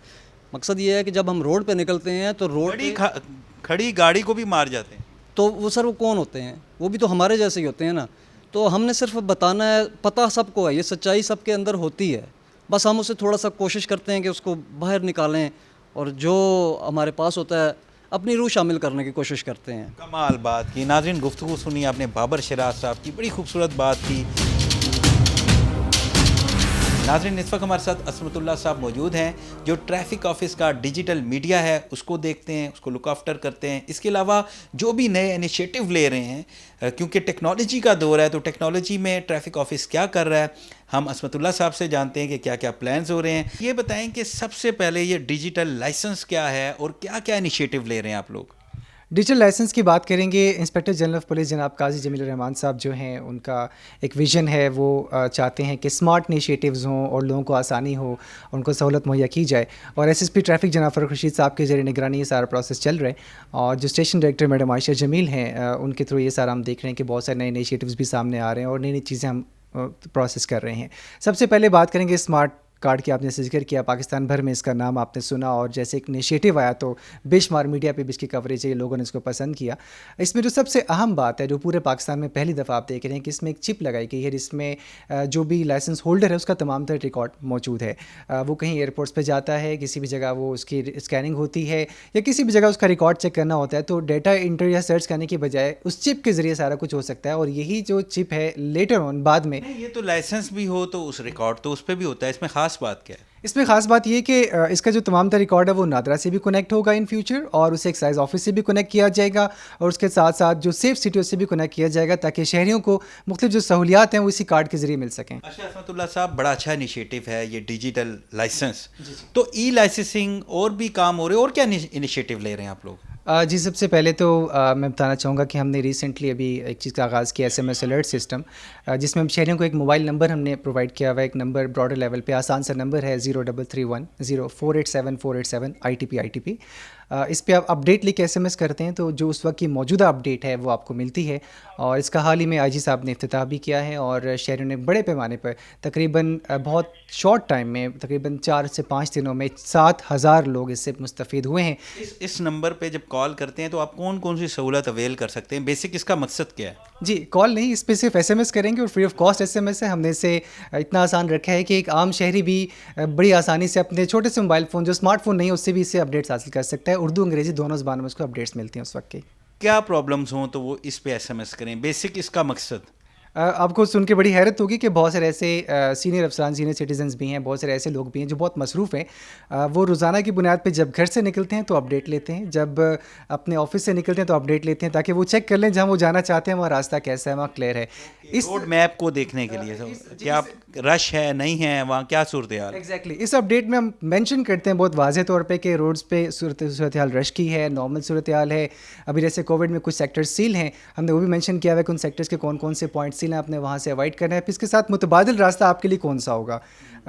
मकसद ये है कि जब हम रोड पे निकलते हैं तो रोड खड़ी गाड़ी को भी मार जाते हैं, तो वो सर वो कौन होते हैं? वो भी तो हमारे जैसे ही होते हैं ना। तो हमने सिर्फ बताना है, पता सबको है, ये सच्चाई सबके अंदर होती है, बस हम उसे थोड़ा सा कोशिश करते हैं कि उसको बाहर निकालें और जो हमारे पास होता है अपनी रूह शामिल करने की कोशिश करते हैं। कमाल बात की। नाज़रीन, गुफ्तगू सुनी आपने बाबर शिराज साहब की, बड़ी खूबसूरत बात थी। नाज़रीन, इस वक्त हमारे साथ असमतुल्लाह साहब मौजूद हैं, जो ट्रैफिक ऑफिस का डिजिटल मीडिया है उसको देखते हैं, उसको लुक आफ्टर करते हैं। इसके अलावा जो भी नए इनिशिएटिव ले रहे हैं, क्योंकि टेक्नोलॉजी का दौर है, तो टेक्नोलॉजी में ट्रैफिक ऑफिस क्या कर रहा है, हम असमतुल्लाह साहब से जानते हैं कि क्या क्या प्लान्स हो रहे हैं। ये बताएं कि सबसे पहले ये डिजिटल लाइसेंस क्या है और क्या क्या इनिशिएटिव ले रहे हैं आप लोग? डिजिटल लाइसेंस की बात करेंगे, इंस्पेक्टर जनरल ऑफ पुलिस जनाब काजी जमील रहमान साहब जो हैं, उनका एक विज़न है, वो चाहते हैं कि स्मार्ट इनिशिएटिव्स हों और लोगों को आसानी हो, उनको सहूलत मुहैया की जाए। और एसएसपी ट्रैफिक जनाब फ़ारूक रशीद साहब के ज़रिए निगरानी ये सारा प्रोसेस चल रहा है। और जो station director madam Ayesha Jameel हैं, उनके थ्रू ये सारा हम देख रहे हैं कि बहुत सारे नए इनिशिएटिव्स भी सामने आ रहे हैं और नई नई चीज़ें हम प्रोसेस कर रहे हैं। सबसे पहले बात करेंगे स्मार्ट कार्ड की। आपने जिक्र किया, पाकिस्तान भर में इसका नाम आपने सुना और जैसे एक इनिशिएटिव आया तो बेशुमार मीडिया पे भी इसकी कवरेज है, लोगों ने इसको पसंद किया। इसमें जो सबसे अहम बात है, जो पूरे पाकिस्तान में पहली दफ़ा आप देख रहे हैं कि इसमें एक चिप लगाई गई है जिसमें जो भी लाइसेंस होल्डर है उसका तमाम तरह रिकॉर्ड मौजूद है। वो कहीं एयरपोर्ट्स पर जाता है, किसी भी जगह वो उसकी स्कैनिंग होती है या किसी भी जगह उसका रिकॉर्ड चेक करना होता है, तो डेटा इंटर या सर्च करने की बजाय उस चिप के ज़रिए सारा कुछ हो सकता है। और यही जो चिप है लेटर ऑन बाद में, ये तो लाइसेंस भी हो तो उस रिकॉर्ड तो उस पर भी होता है, इसमें ख़ास बात क्या है? इसमें ख़ास बात ये कि इसका जो तमाम तरह रिकॉर्ड है वो नादरा से भी कनेक्ट होगा इन फ्यूचर, और उसे एक्साइज ऑफिस से भी कनेक्ट किया जाएगा, और उसके साथ साथ जो सेफ सिटी से भी कनेक्ट किया जाएगा, ताकि शहरियों को मुख्तलिफ जो सहूलियात हैं वो इसी कार्ड के ज़रिए मिल सकें। अच्छा असमतुल्लाह साहब, बड़ा अच्छा इनिशिएटिव है ये डिजिटल लाइसेंस। तो ई लाइसेंसिंग और भी काम हो रहे हैं, और क्या इनिशिएटिव ले रहे हैं आप लोग? जी, सबसे पहले तो मैं बताना चाहूँगा कि हमने रिसेंटली अभी एक चीज़ का आगाज़ किया, SMS अलर्ट सिस्टम, जिसमें हम शहरियों को एक मोबाइल नंबर हमने प्रोवाइड किया हुआ है। एक नंबर ब्रॉडर लेवल पे आसान सा नंबर है 0331 0487 487 ITP। इस पे आप अपडेट लेके SMS करते हैं तो जो उस वक्त की मौजूदा अपडेट है वो आपको मिलती है। और इसका हाल ही में IG साहब ने इफ्तिताह भी किया है और शहरियों ने बड़े पैमाने पर तकरीबन बहुत शॉर्ट टाइम में, तकरीबन 4 से 5 दिनों में 7000 लोग इससे मुस्तफ़ीद हुए हैं। इस नंबर पे जब कॉल करते हैं तो आप कौन कौन सी सहूलत अवेल कर सकते हैं? बेसिक इसका मकसद क्या है? जी, कॉल नहीं, इस पे सिर्फ SMS करेंगे और फ्री ऑफ कॉस्ट SMS है। हमने इसे इतना आसान रखा है कि एक आम शहरी भी बड़ी आसानी से अपने छोटे से मोबाइल फ़ोन, जो स्मार्टफोन नहीं है, उससे भी इससे अपडेट्स हासिल कर सकता है। उर्दू अंग्रेज़ी दोनों ज़बानों में उसको अपडेट्स मिलती हैं उस वक्त की। क्या प्रॉब्लम्स हों तो वो इस पे SMS करें, बेसिक इसका मकसद? आपको सुन के बड़ी हैरत होगी कि बहुत सारे ऐसे सीनियर अफसरान, सीनियर सिटीजन्स भी हैं, बहुत सारे ऐसे लोग भी हैं जो बहुत मसरूफ़ हैं। वो रोज़ाना की बुनियाद पे जब घर से निकलते हैं तो अपडेट लेते हैं, जब अपने ऑफिस से निकलते हैं तो अपडेट लेते हैं, ताकि वो चेक कर लें जहाँ वो जाना चाहते हैं वहाँ रास्ता कैसा है, वहाँ क्लियर है। इस रोड मैप को देखने के लिए क्या रश है, नहीं है, वहाँ क्या सूरत हाल? एग्जैक्टली, इस अपडेट में हम मेंशन करते हैं बहुत वाज़ेह तौर पे कि रोड्स पे सूरत हाल रश की है, नॉर्मल सूरत हाल है। अभी जैसे कोविड में कुछ सेक्टर्स सील हैं, हमने वो भी मेंशन किया हुआ है कि उन सेक्टर्स के कौन कौन से पॉइंट सील हैं, आपने वहाँ से अवॉइड करना है। फिर इसके साथ मुतबादिल रास्ता आपके लिए कौन सा होगा।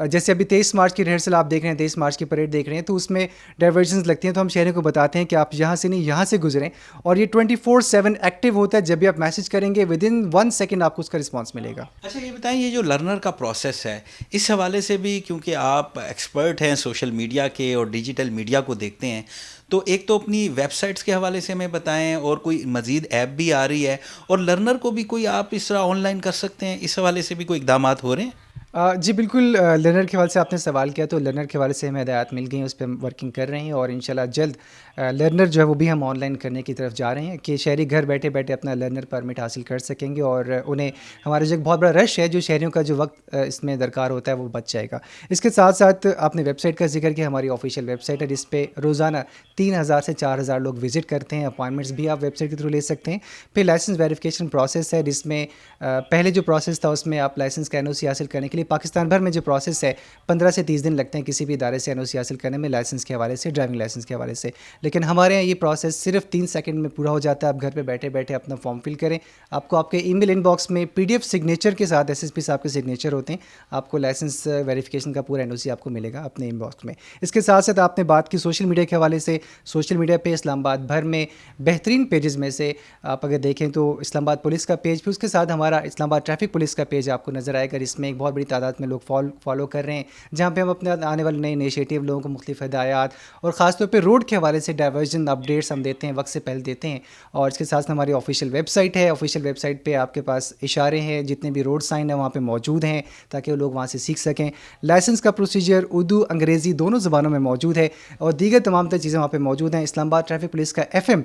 जैसे अभी 23 मार्च की रिहर्सल आप देख रहे हैं, 23 मार्च की परेड देख रहे हैं, तो उसमें डाइवर्जन्स लगती हैं, तो हम शहरों को बताते हैं कि आप यहाँ से नहीं यहाँ से गुजरें, और ये 24/7 एक्टिव होता है। जब भी आप मैसेज करेंगे विदिन 1 सेकेंड आपको उसका रिस्पॉन्स मिलेगा। अच्छा ये बताएं, ये जो लर्नर का प्रोसेस है, इस हवाले से भी, क्योंकि आप एक्सपर्ट हैं सोशल मीडिया के और डिजिटल मीडिया को देखते हैं, तो एक तो अपनी वेबसाइट्स के हवाले से हमें बताएं, और कोई मज़ीद ऐप भी आ रही है, और लर्नर को भी कोई आप इस तरह ऑनलाइन कर सकते हैं, इस हवाले से भी कोई इक़दामात हो रहे हैं? जी बिल्कुल, लर्नर के हवाले से आपने सवाल किया, तो लर्नर के हवाले से हमें हिदायत मिल गई हैं, उस पे हम वर्किंग कर रहे हैं और इंशाल्लाह जल्द लर्नर जो है वो भी हम ऑनलाइन करने की तरफ जा रहे हैं कि शहरी घर बैठे बैठे अपना लर्नर परमिट हासिल कर सकेंगे और उन्हें हमारा जो एक बहुत बड़ा रश है, जो शहरियों का जो वक्त इसमें दरकार होता है, वो बच जाएगा। इसके साथ साथ आपने वेबसाइट का जिक्र किया, हमारी ऑफिशियल वेबसाइट है जिस पे रोज़ाना 3000 से 4000 लोग विजिट करते हैं। अपॉइंटमेंट्स भी आप वेबसाइट के थ्रू ले सकते हैं। फिर लाइसेंस वेरिफिकेशन प्रोसेस है जिसमें पहले जो प्रोसेस था उसमें आप लाइसेंस का एनओसी हासिल करने के लिए पाकिस्तान भर में जो प्रोसेस है 15 से 30 दिन लगते हैं किसी भी इदारे से एनओसी हासिल करने में, लाइसेंस के हवाले से, ड्राइविंग लाइसेंस के हवाले से। लेकिन हमारे यहाँ ये प्रोसेस सिर्फ 3 सेकंड में पूरा हो जाता है। आप घर पे बैठे बैठे अपना फॉर्म फिल करें, आपको आपके ईमेल इनबॉक्स में पीडीएफ सिग्नेचर के साथ एसएसपी साहब के सिग्नेचर होते हैं, आपको लाइसेंस वेरिफिकेशन का पूरा एनओसी आपको मिलेगा अपने इनबॉक्स में। इसके साथ साथ आपने बात की सोशल मीडिया के हवाले से, सोशल मीडिया पे इस्लामाबाद भर में बेहतरीन पेजेस में से आप अगर देखें तो इस्लामाबाद पुलिस का पेज, फिर उसके साथ हमारा इस्लामाबाद ट्रैफिक पुलिस का पेज आपको नज़र आएगा जिसमें एक बहुत बड़ी तादाद में लोग फॉलो कर रहे हैं, जहाँ पे हम अपने आने वाले नए इनिशिएटिव लोगों को मुख्तलिफ हिदायत और ख़ासतौर पे रोड के हवाले से डाइवर्जन अपडेट्स हम देते हैं, वक्त से पहले देते हैं। और इसके साथ हमारी ऑफिशियल वेबसाइट है, ऑफिशियल वेबसाइट पे आपके पास इशारे हैं, जितने भी रोड साइन है वहाँ पे मौजूद हैं ताकि वो लोग वहाँ से सीख सकें। लाइसेंस का प्रोसीजर उर्दू अंग्रेज़ी दोनों ज़बानों में मौजूद है और दीगर तमाम तर चीज़ें वहाँ पे मौजूद हैं। इस्लामाबाद ट्रैफिक पुलिस का FM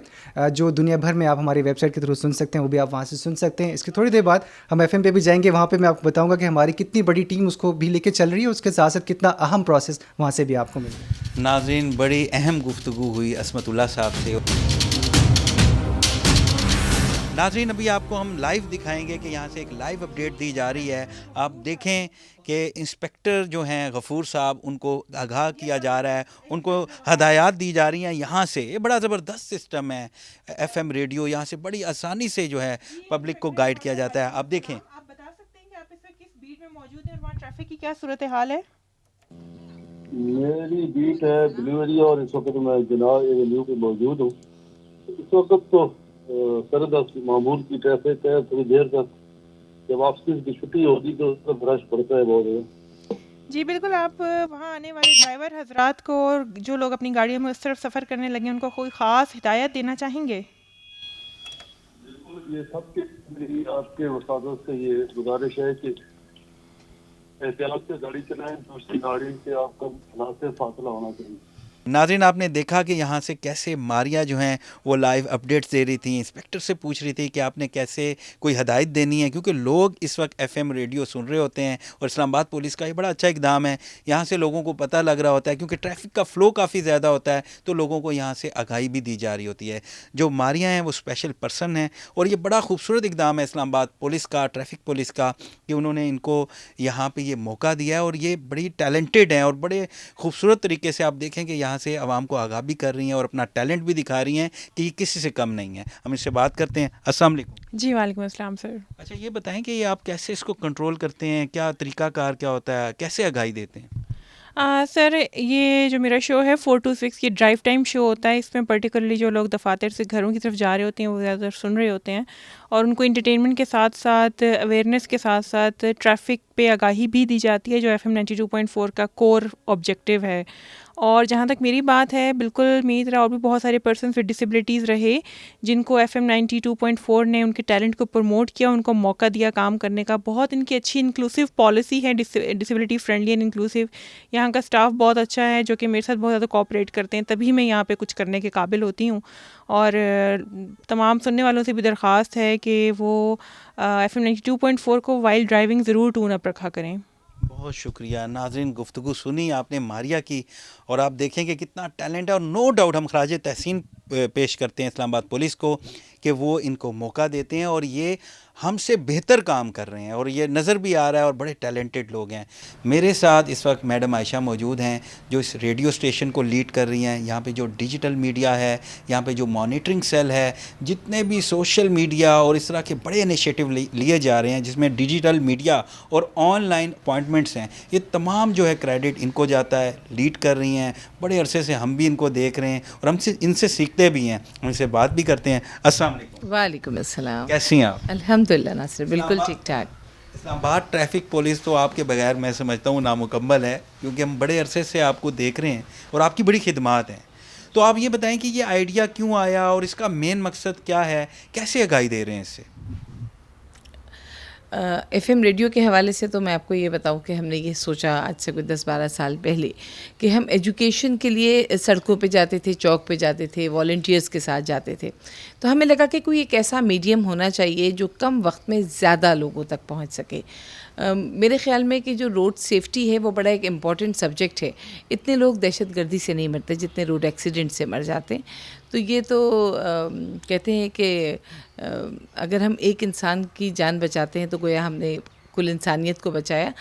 जो दुनिया भर में आप हमारी वेबसाइट के थ्रू सुन सकते हैं, वो भी आप वहाँ से सुन सकते हैं। इसकी थोड़ी देर बाद हम FM पे भी जाएंगे, वहाँ पे मैं आपको बताऊँगा कि हमारी कितनी बड़ी टीम उसको भी लेके चल रही है, उसके साथ साथ कितना अहम प्रोसेस वहाँ से भी आपको मिलेगा। नाज़रीन, बड़ी अहम गुफ्तगू हुई असमतुल्लाह साहब से। नाज़रीन, अभी आपको हम लाइव दिखाएंगे कि यहाँ से एक लाइव अपडेट दी जा रही है। आप देखें कि इंस्पेक्टर जो हैं गफ़ूर साहब, उनको आगाह किया जा रहा है, उनको हदायत दी जा रही हैं यहाँ से। ये बड़ा ज़बरदस्त सिस्टम है FM रेडियो, यहाँ से बड़ी आसानी से जो है पब्लिक को गाइड किया जाता है। आप देखें। आप बता सकते हैं कि आप इस वक्त किस बीट में मौजूद हैं और वहाँ ट्रैफिक की क्या सूरत हाल है? मेरी बीट है ब्लू एरिया और इस वक्त मैं जनाब एवेन्यू पे मौजूद हूँ। इस वक्त तो सरद मामूल की ट्रैफिक है। थोड़ी देर तक जब ऑफिस की छुट्टी होगी तो उसका रश पड़ता है बहुत। जी बिल्कुल, आप वहाँ आने वाले ड्राइवर हजरात को और जो लोग अपनी गाड़ियों में उस तरफ सफ़र करने लगे उनको कोई ख़ास हिदायत देना चाहेंगे? बिल्कुल, ये सबके मेरी आपके उस्तादों से ये गुजारिश है कि एहतियात से गाड़ी चलाएं, दूसरी गाड़ी से आपका मुनासिब फासला होना चाहिए। नाज़रीन, आपने देखा कि यहाँ से कैसे मारिया जो हैं वो लाइव अपडेट्स दे रही थी, इंस्पेक्टर से पूछ रही थी कि आपने कैसे कोई हदायत देनी है, क्योंकि लोग इस वक्त FM रेडियो सुन रहे होते हैं। और इस्लामाबाद पुलिस का ये बड़ा अच्छा इकदाम है, यहाँ से लोगों को पता लग रहा होता है, क्योंकि ट्रैफिक का फ़्लो काफ़ी ज़्यादा होता है, तो लोगों को यहाँ से आगाही भी दी जा रही होती है। जो मारिया हैं वो स्पेशल पर्सन हैं और ये बड़ा खूबसूरत इकदाम है इस्लामाबाद पुलिस का, ट्रैफिक पुलिस का, कि उन्होंने इनको यहाँ पर ये मौका दिया है और ये बड़ी टैलेंटेड हैं और बड़े खूबसूरत तरीके से आप देखें कि यहाँ से आवाम को आगाह भी कर रही हैं और अपना टैलेंट भी दिखा रही हैं कि ये किसी से कम नहीं है। हम इससे बात करते हैं। अस्सलाम वालेकुम। जी वालेकुम अस्सलाम सर। अच्छा, ये बताएं कि ये आप कैसे इसको कंट्रोल करते हैं, क्या तरीकाकार क्या होता है, कैसे आगाही देते हैं? सर, ये जो मेरा शो है 4 to 6 ये ड्राइव टाइम शो होता है। इसमें पर्टिकुलरली जो लोग दफातर से घरों की तरफ जा रहे होते हैं वो ज़्यादातर सुन रहे होते हैं और उनको इंटरटेनमेंट के साथ साथ अवेयरनेस के साथ साथ ट्रैफिक पे आगाही भी दी जाती है, जो FM 92.4 का कोर ऑब्जेक्टिव है। और जहाँ तक मेरी बात है, बिल्कुल मेरी तरह और भी बहुत सारे पर्सन विद डिसेबिलिटीज़ रहे जिनको FM 92.4 ने उनके टैलेंट को प्रमोट किया, उनको मौका दिया काम करने का। बहुत इनकी अच्छी इंक्लूसिव पॉलिसी है, डिसेबिलिटी फ्रेंडली एंड इंक्लूसिव। यहाँ का स्टाफ बहुत अच्छा है जो कि मेरे साथ बहुत ज़्यादा कोऑपरेट करते हैं, तभी मैं यहाँ पे कुछ करने के काबिल होती हूँ। और तमाम सुनने वालों से भी दरख्वास्त है कि वो FM 92.4 को वाइल ड्राइविंग ज़रूर टून अप रखा करें। बहुत शुक्रिया। नाज़रीन, गुफ्तगू सुनी आपने मारिया की और आप देखेंगे कितना टैलेंट है और नो डाउट हम खराज तहसीन पेश करते हैं इस्लामाबाद पुलिस को कि वो इनको मौका देते हैं और ये हमसे बेहतर काम कर रहे हैं और ये नज़र भी आ रहा है और बड़े टैलेंटेड लोग हैं। मेरे साथ इस वक्त मैडम आयशा मौजूद हैं जो इस रेडियो स्टेशन को लीड कर रही हैं। यहाँ पे जो डिजिटल मीडिया है, यहाँ पे जो मॉनिटरिंग सेल है, जितने भी सोशल मीडिया और इस तरह के बड़े इनिशिएटिव लिए जा रहे हैं जिसमें डिजिटल मीडिया और ऑनलाइन अपॉइंटमेंट्स हैं, ये तमाम जो है क्रेडिट इनको जाता है, लीड कर रही हैं। बड़े अरसे से हम भी इनको देख रहे हैं और हमसे इनसे सीखते भी हैं, उनसे बात भी करते हैं। अस्सलाम वालेकुम। वालेकुम अस्सलाम। कैसी हैं आप? अल्हम्दुलिल्लाह नासिर, बिल्कुल ठीक ठाक। इस्लामाबाद ट्रैफिक पुलिस तो आपके बगैर मैं समझता हूँ नामुकम्मल है, क्योंकि हम बड़े अरसे से आपको देख रहे हैं और आपकी बड़ी खिदमात हैं। तो आप ये बताएं कि ये आइडिया क्यों आया और इसका मेन मकसद क्या है, कैसे आगाही दे रहे हैं इससे? एफएम रेडियो के हवाले से तो मैं आपको ये बताऊं कि हमने ये सोचा आज से कोई 10-12 साल पहले कि हम एजुकेशन के लिए सड़कों पे जाते थे, चौक पे जाते थे, वॉलंटियर्स के साथ जाते थे। तो हमें लगा कि कोई एक ऐसा मीडियम होना चाहिए जो कम वक्त में ज़्यादा लोगों तक पहुंच सके। मेरे ख्याल में कि जो रोड सेफ्टी है वो बड़ा एक इम्पॉर्टेंट सब्जेक्ट है। इतने लोग दहशतगर्दी से नहीं मरते जितने रोड एक्सीडेंट से मर जाते हैं। तो ये तो कहते हैं कि अगर हम एक इंसान की जान बचाते हैं तो गोया हमने कुल इंसानियत को बचाया।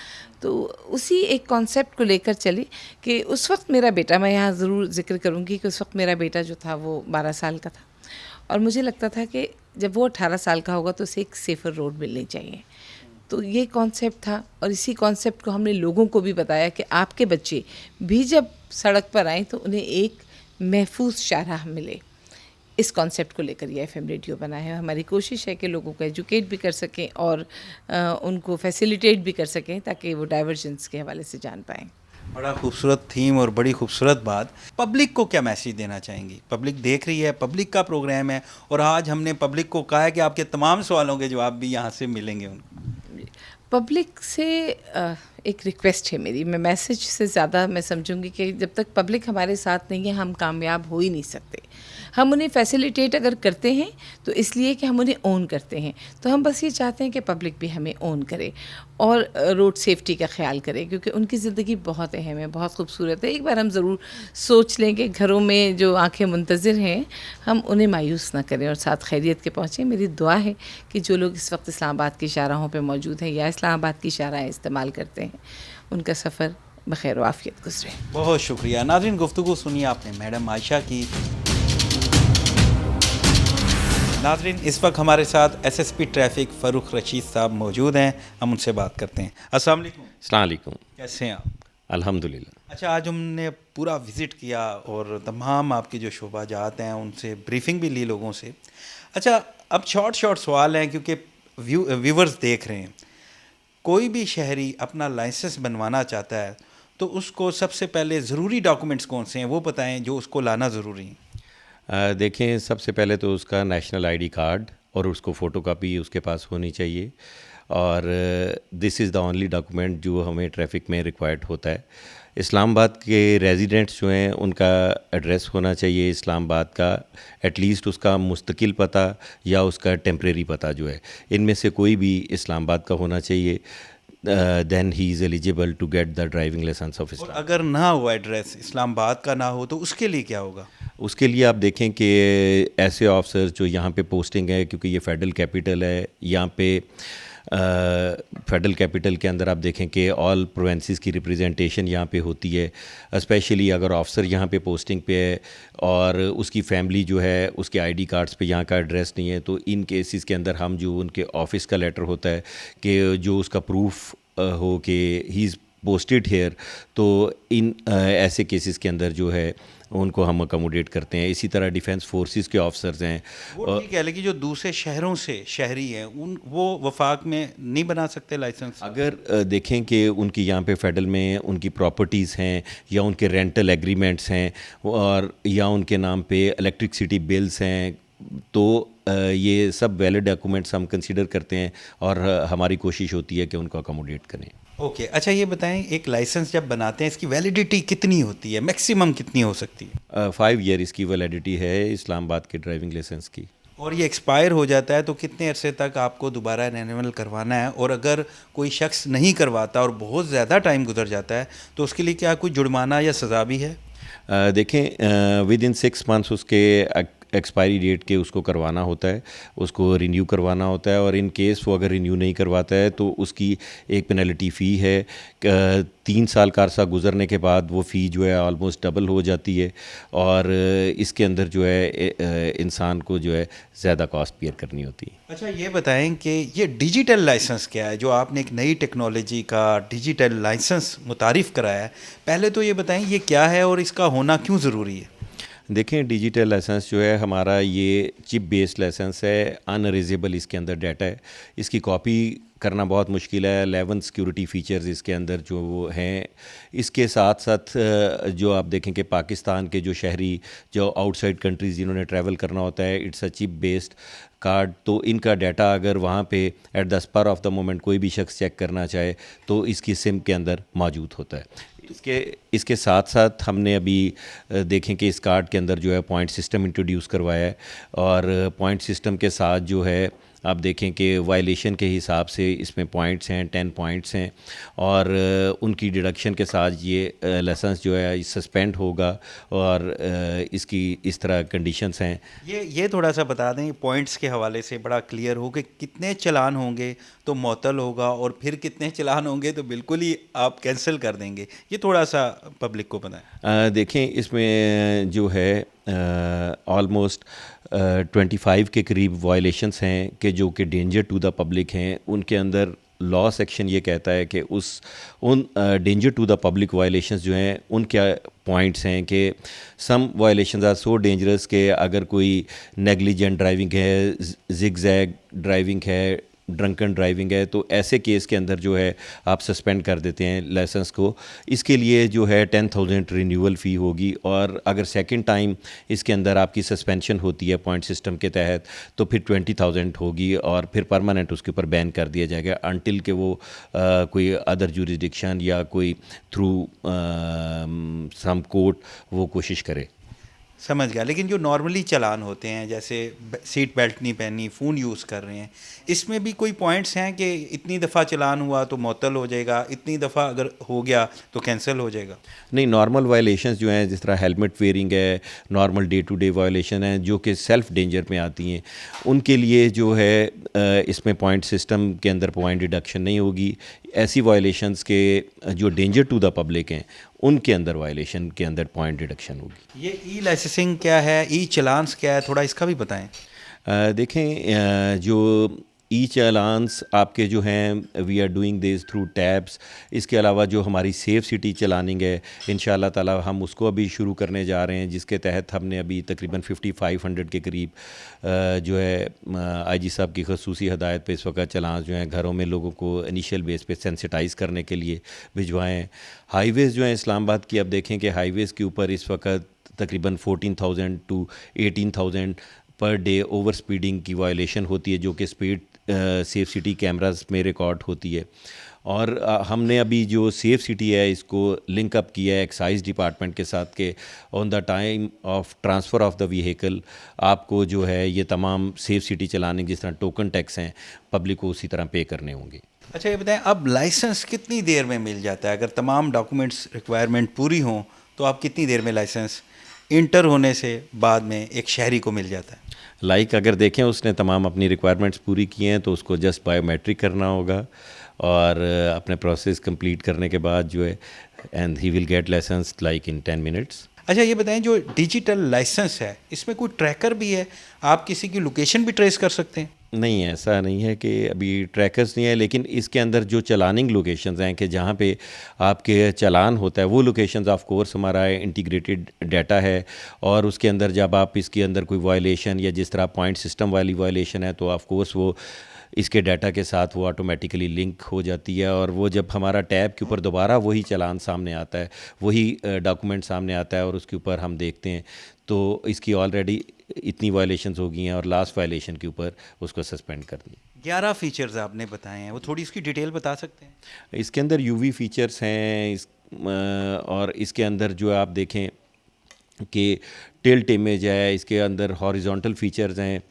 तो उसी एक कॉन्सेप्ट को लेकर चली कि उस वक्त मेरा बेटा, मैं यहाँ ज़रूर ज़िक्र करूँगी कि उस वक्त मेरा बेटा जो था वो 12 साल का था और मुझे लगता था कि जब वो 18 साल का होगा तो उसे एक सेफ़र रोड मिलनी चाहिए। तो ये कॉन्सेप्ट था और इसी कॉन्सेप्ट को हमने लोगों को भी बताया कि आपके बच्चे भी जब सड़क पर आएँ तो उन्हें एक महफूज शाहराह मिले। इस कॉन्सेप्ट को लेकर ये एफएम रेडियो बना है। हमारी कोशिश है कि लोगों को एजुकेट भी कर सकें और उनको फैसिलिटेट भी कर सकें ताकि वो डाइवर्जेंस के हवाले से जान पाएँ। बड़ा खूबसूरत थीम और बड़ी खूबसूरत बात। पब्लिक को क्या मैसेज देना चाहेंगी? पब्लिक देख रही है, पब्लिक का प्रोग्राम है और आज हमने पब्लिक को कहा है कि आपके तमाम सवालों के जवाब भी यहाँ से मिलेंगे उनको। पब्लिक से एक रिक्वेस्ट है मेरी, मैं मैसेज से ज़्यादा मैं समझूंगी कि जब तक पब्लिक हमारे साथ नहीं है हम कामयाब हो ही नहीं सकते। हम उन्हें फैसिलिटेट अगर करते हैं तो इसलिए कि हम उन्हें ओन करते हैं। तो हम बस ये चाहते हैं कि पब्लिक भी हमें ओन करे और रोड सेफ्टी का ख्याल करे क्योंकि उनकी ज़िंदगी बहुत अहम है, बहुत खूबसूरत है। एक बार हम ज़रूर सोच लें कि घरों में जो आंखें मुंतज़िर हैं हम उन्हें मायूस ना करें और साथ खैरियत के पहुँचें। मेरी दुआ है कि जो लोग इस वक्त इस्लामाबाद की शाहराहों पर मौजूद हैं या इस्लामाबाद की शाहराहें इस्तेमाल करते हैं उनका सफ़र बखैर आफियत गुजरे। बहुत शुक्रिया। नाज़रीन, गुफ्तगू सुनिए आपने मैडम आयशा की। नाज़रीन, इस वक्त हमारे साथ एसएसपी ट्रैफिक फ़ारूक रशीद साहब मौजूद हैं। हम उनसे बात करते हैं। अस्सलाम वालेकुम। अस्सलाम वालेकुम। कैसे हैं आप? अल्हम्दुलिल्लाह। अच्छा, आज हमने पूरा विज़िट किया और तमाम आपके जो शोबाजात हैं उनसे ब्रीफिंग भी ली लोगों से। अच्छा, अब शॉर्ट सवाल हैं क्योंकि व्यूवर्स देख रहे हैं। कोई भी शहरी अपना लाइसेंस बनवाना चाहता है तो उसको सबसे पहले ज़रूरी डॉक्यूमेंट्स कौन से हैं वो बताएं जो उसको लाना ज़रूरी है। देखें, सबसे पहले तो उसका नेशनल आईडी कार्ड और उसको फ़ोटोकॉपी उसके पास होनी चाहिए और this is the only document जो हमें ट्रैफिक में रिक्वायर्ड होता है। इस्लामाबाद के रेजिडेंट्स जो हैं उनका एड्रेस होना चाहिए इस्लामाबाद का, एटलीस्ट उसका मुस्तकिल पता या उसका टेम्परेरी पता जो है, इनमें से कोई भी इस्लामाबाद का होना चाहिए। Then he is eligible to get the driving licence of Islam. अगर ना हो एड्रेस इस्लामाबाद का ना हो तो उसके लिए क्या होगा? उसके लिए आप देखें कि ऐसे ऑफिसर जो यहाँ पे पोस्टिंग है, क्योंकि ये फेडरल कैपिटल है, यहाँ पे फेडरल कैपिटल के अंदर आप देखें कि ऑल प्रोविंसेस की रिप्रेजेंटेशन यहाँ पे होती है। स्पेशली अगर ऑफिसर यहाँ पे पोस्टिंग पे है और उसकी फैमिली जो है उसके आईडी कार्ड्स पे यहाँ का एड्रेस नहीं है, तो इन केसेस के अंदर हम जो उनके ऑफिस का लेटर होता है कि जो उसका प्रूफ हो कि ही इज़ पोस्टेड हेयर, तो इन ऐसे केसेस के अंदर जो है उनको हम अकोमोडेट करते हैं। इसी तरह डिफेंस फोर्सेस के ऑफिसर्स हैं, वो ठीक है, लेकिन जो दूसरे शहरों से शहरी हैं वो वफाक में नहीं बना सकते लाइसेंस। अगर देखें कि उनकी यहाँ पे फेडरल में उनकी प्रॉपर्टीज़ हैं या उनके रेंटल एग्रीमेंट्स हैं और या उनके नाम पे इलेक्ट्रिसिटी बिल्स हैं, तो ये सब वैलिड डॉक्यूमेंट्स हम कंसीडर करते हैं और हमारी कोशिश होती है कि उनको अकोमोडेट करें। ओके, अच्छा ये बताएं, एक लाइसेंस जब बनाते हैं इसकी वैलिडिटी कितनी होती है, मैक्सिमम कितनी हो सकती है? 5 ईयर इसकी वैलिडिटी है इस्लामाबाद के ड्राइविंग लाइसेंस की। और ये एक्सपायर हो जाता है तो कितने अरसे तक आपको दोबारा रिन्यूअल करवाना है? और अगर कोई शख्स नहीं करवाता और बहुत ज़्यादा टाइम गुजर जाता है तो उसके लिए क्या कोई जुर्माना या सज़ा भी है? देखें, विद इन 6 मंथ्स उसके एक्सपायरी डेट के उसको करवाना होता है, उसको रिन्यू करवाना होता है और इन केस वो अगर रिन्यू नहीं करवाता है तो उसकी एक पेनल्टी फ़ी है। 3 साल का अरसा गुजरने के बाद वो फ़ी जो है ऑलमोस्ट डबल हो जाती है और इसके अंदर जो है इंसान को जो है ज़्यादा कॉस्ट पेयर करनी होती है। अच्छा ये बताएं कि ये डिजिटल लाइसेंस क्या है जो आपने एक नई टेक्नोलॉजी का डिजिटल लाइसेंस मुतारिफ़ कराया है, पहले तो ये बताएं ये क्या है और इसका होना क्यों ज़रूरी है? देखें, डिजिटल लाइसेंस जो है हमारा ये चिप बेस्ड लाइसेंस है, अनअरेजेबल इसके अंदर डाटा है, इसकी कॉपी करना बहुत मुश्किल है। 11 सिक्योरिटी फ़ीचर्स इसके अंदर जो हैं। इसके साथ साथ जो आप देखें कि पाकिस्तान के जो शहरी जो आउटसाइड कंट्रीज़ जिन्होंने ट्रैवल करना होता है, it's a chip based card, तो इनका डाटा अगर वहाँ पे at the spur of the moment कोई भी शख्स चेक करना चाहे तो इसकी सिम के अंदर मौजूद होता है। इसके साथ साथ हमने अभी देखें कि इस कार्ड के अंदर जो है पॉइंट सिस्टम इंट्रोड्यूस करवाया है, और पॉइंट सिस्टम के साथ जो है आप देखें कि वायलेशन के हिसाब से इसमें पॉइंट्स हैं, 10 पॉइंट्स हैं, और उनकी डिडक्शन के साथ ये लाइसेंस जो है सस्पेंड होगा, और इसकी इस तरह कंडीशंस हैं। ये थोड़ा सा बता दें पॉइंट्स के हवाले से, बड़ा क्लियर हो कि कितने चलान होंगे तो मअतल होगा और फिर कितने चलान होंगे तो बिल्कुल ही आप कैंसिल कर देंगे, ये थोड़ा सा पब्लिक को बताएं। देखें इसमें जो है ऑलमोस्ट 25 के करीब वायलेशंस हैं कि जो कि डेंजर टू द पब्लिक हैं। उनके अंदर लॉ सेक्शन ये कहता है कि उन danger to the public violations जो हैं उनके पॉइंट्स हैं कि some violations are so dangerous कि अगर कोई नेग्लिजेंट ड्राइविंग है, जिगजैग ड्राइविंग है, ड्रंकन ड्राइविंग है, तो ऐसे केस के अंदर जो है आप सस्पेंड कर देते हैं लाइसेंस को। इसके लिए जो है 10,000 रिन्यूअल फ़ी होगी, और अगर सेकंड टाइम इसके अंदर आपकी सस्पेंशन होती है पॉइंट सिस्टम के तहत तो फिर 20,000 होगी, और फिर परमानेंट उसके ऊपर बैन कर दिया जाएगा अनटिल के वो कोई अदर जुरिडिक्शन या कोई थ्रू सम कोर्ट वो कोशिश करे। समझ गया। लेकिन जो नॉर्मली चलान होते हैं, जैसे सीट बेल्ट नहीं पहनी, फ़ोन यूज़ कर रहे हैं, इसमें भी कोई पॉइंट्स हैं कि इतनी दफ़ा चलान हुआ तो मअतल हो जाएगा, इतनी दफ़ा अगर हो गया तो कैंसिल हो जाएगा? नहीं, नॉर्मल वायलेशंस जो हैं जिस तरह हेलमेट वेयरिंग है, normal day to day violation है जो कि सेल्फ डेंजर में आती हैं, उनके लिए जो है इसमें पॉइंट सिस्टम के अंदर पॉइंट डिडक्शन नहीं होगी। ऐसी वायलेशंस के जो डेंजर टू द पब्लिक हैं उनके अंदर वायलेशन के अंदर पॉइंट डिडक्शन होगी। ये ई लाइसेंसिंग क्या है, ई चलान्स क्या है, थोड़ा इसका भी बताएं। देखें जो ई चालान्स आपके जो हैं we are doing this through tabs. इसके अलावा जो हमारी सेफ़ सिटी चलानिंग है इंशाल्लाह ताला हम उसको अभी शुरू करने जा रहे हैं, जिसके तहत हमने अभी तकरीबन 5500 के करीब जो है आईजी साहब की खसूसी हदायत पे इस वक्त चलान जो हैं घरों में लोगों को इनिशियल बेस पे सेंसिटाइज़ करने के लिए भिजवाएँ। हाईवेज़ जो हैं इस्लामाबाद की, अब देखें कि हाईवेज़ के ऊपर इस वक्त तकरीबन 14,000 to 18,000 per day over speeding की वायलेशन होती है, जो कि स्पीड सेफ सिटी कैमरास में रिकॉर्ड होती है। और हमने अभी जो सेफ सिटी है इसको लिंक अप किया है एक्साइज डिपार्टमेंट के साथ के on the time of transfer of the vehicle आपको जो है ये तमाम सेफ सिटी चलाने जिस तरह टोकन टैक्स हैं पब्लिक को उसी तरह पे करने होंगे। अच्छा, ये बताएं अब लाइसेंस कितनी देर में मिल जाता है? अगर तमाम डॉक्यूमेंट्स रिक्वायरमेंट पूरी हों तो आप कितनी देर में लाइसेंस इंटर होने से बाद में एक शहरी को मिल जाता है? अगर देखें उसने तमाम अपनी रिक्वायरमेंट्स पूरी की हैं तो उसको जस्ट बायोमेट्रिक करना होगा, और अपने प्रोसेस कंप्लीट करने के बाद जो है and he will get licence in 10 minutes. अच्छा, ये बताएं जो डिजिटल लाइसेंस है इसमें कोई ट्रैकर भी है? आप किसी की लोकेशन भी ट्रेस कर सकते हैं? नहीं, ऐसा नहीं है कि अभी ट्रैकर्स नहीं है, लेकिन इसके अंदर जो चलानिंग लोकेशंस हैं कि जहाँ पे आपके चलान होता है वो लोकेशंस ऑफ कोर्स हमारा इंटीग्रेटेड डाटा है, और उसके अंदर जब आप इसके अंदर कोई वायलेशन या जिस तरह पॉइंट सिस्टम वाली वायलेशन है तो ऑफ कोर्स वो इसके डाटा के साथ वो ऑटोमेटिकली लिंक हो जाती है, और वो जब हमारा टैब के ऊपर दोबारा वही चलान सामने आता है, वही डॉक्यूमेंट सामने आता है और उसके ऊपर हम देखते हैं तो इसकी ऑलरेडी इतनी वायलेशंस हो गई हैं और लास्ट वायलेशन के ऊपर उसको सस्पेंड कर दी। 11 फीचर्स आपने बताए हैं, वो थोड़ी इसकी डिटेल बता सकते हैं? इसके अंदर यूवी फीचर्स हैं और इसके अंदर जो आप देखें कि टिल्ट इमेज है, इसके अंदर हॉरिजॉन्टल फीचर्स हैं,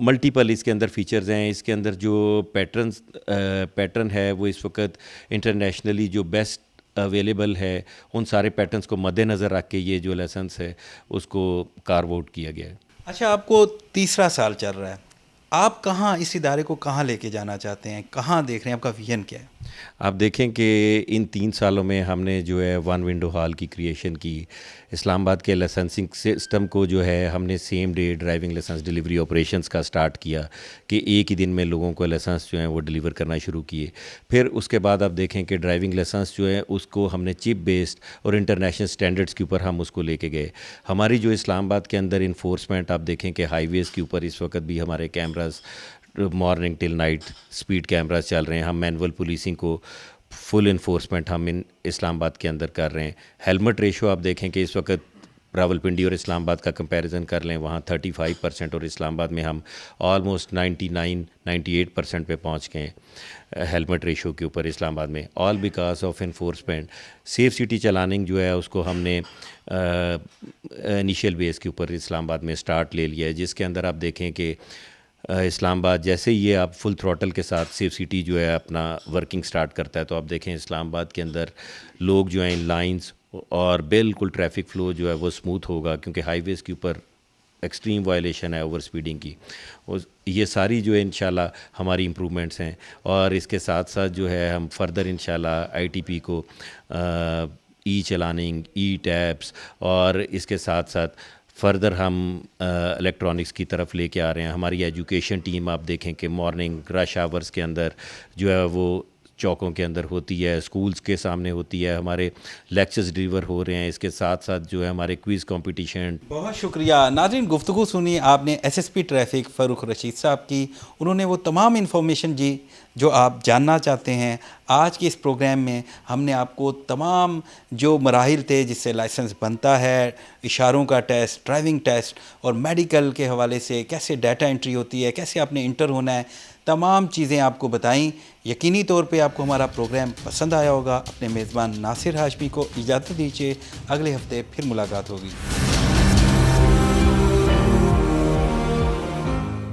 मल्टीपल इसके अंदर फीचर्स हैं। इसके अंदर जो पैटर्न है वो इस वक्त इंटरनेशनली जो बेस्ट अवेलेबल है उन सारे पैटर्न्स को मद्देनज़र रख के ये जो लाइसेंस है उसको कार्व आउट किया गया है। अच्छा, आपको तीसरा साल चल रहा है, आप कहाँ इस इदारे को कहाँ लेके जाना चाहते हैं, कहाँ देख रहे हैं, आपका विजन क्या है? आप देखें कि इन 3 सालों में हमने जो है वन विंडो हॉल की क्रिएशन की, इस्लामाबाद के लाइसेंसिंग सिस्टम को जो है हमने same day driving licence delivery operations का स्टार्ट किया कि एक ही दिन में लोगों को लाइसेंस जो है वो डिलीवर करना शुरू किए। फिर उसके बाद आप देखें कि ड्राइविंग लाइसेंस जो है उसको हमने चिप बेस्ड और इंटरनेशनल स्टैंडर्ड्स के ऊपर हम उसको लेके गए। हमारी जो इस्लामाबाद के अंदर इन्फोर्समेंट आप देखें कि हाईवेज़ के ऊपर इस वक्त भी हमारे cameras morning till night speed cameras चल रहे हैं। हम मैनुअल पुलिसिंग को फुल इन्फोर्समेंट हम इन इस्लामाबाद के अंदर कर रहे हैं। हेलमेट रेशो आप देखें कि इस वक्त रावलपिंडी और इस्लामाबाद का कंपैरिजन कर लें, वहाँ 35% और इस्लामाबाद में हम ऑलमोस्ट 99-98% पे पहुँच गए हैं हेलमेट रेशो के ऊपर इस्लामाबाद में, all because of enforcement. Safe city चलानिंग जो है उसको हमने इनिशियल बेस के ऊपर इस्लामाबाद में स्टार्ट ले लिया है, जिसके अंदर आप देखें कि इस्लामाबाद जैसे ही ये आप फुल थ्रॉटल के साथ सेफ सिटी जो है अपना वर्किंग स्टार्ट करता है, तो आप देखें इस्लामाबाद के अंदर लोग जो हैं इन लाइंस और बिल्कुल ट्रैफिक फ़्लो जो है वो स्मूथ होगा, क्योंकि हाईवेज़ के ऊपर एक्सट्रीम वायलेशन है ओवर स्पीडिंग की। और ये सारी जो है इंशाल्लाह हमारी इम्प्रूवमेंट्स हैं। और इसके साथ साथ जो है हम फर्दर इंशाल्लाह आईटीपी को ई चलानिंग, ई टैब्स और इसके साथ साथ फर्दर हम इलेक्ट्रॉनिक्स की तरफ लेके आ रहे हैं। हमारी एजुकेशन टीम आप देखें कि मॉर्निंग रश आवर्स के अंदर जो है वो चौकों के अंदर होती है, स्कूल्स के सामने होती है, हमारे लेक्चर्स डिलीवर हो रहे हैं। इसके साथ साथ जो है हमारे क्विज़ कंपटीशन। बहुत शुक्रिया नाज़रीन, गुफ्तगू सुनी आपने एसएसपी ट्रैफिक फ़ारूक रशीद साहब की। उन्होंने वो तमाम इन्फॉर्मेशन दी जो आप जानना चाहते हैं। आज के इस प्रोग्राम में हमने आपको तमाम जो मराहिल थे जिससे लाइसेंस बनता है, इशारों का टेस्ट, ड्राइविंग टेस्ट और मेडिकल के हवाले से कैसे डाटा एंट्री होती है, कैसे आपने इंटर होना है, तमाम चीज़ें आपको बताईं। यकीनी तौर पे आपको हमारा प्रोग्राम पसंद आया होगा। अपने मेज़बान नासिर हाशमी को इजाज़त दीजिए, अगले हफ्ते फिर मुलाकात होगी।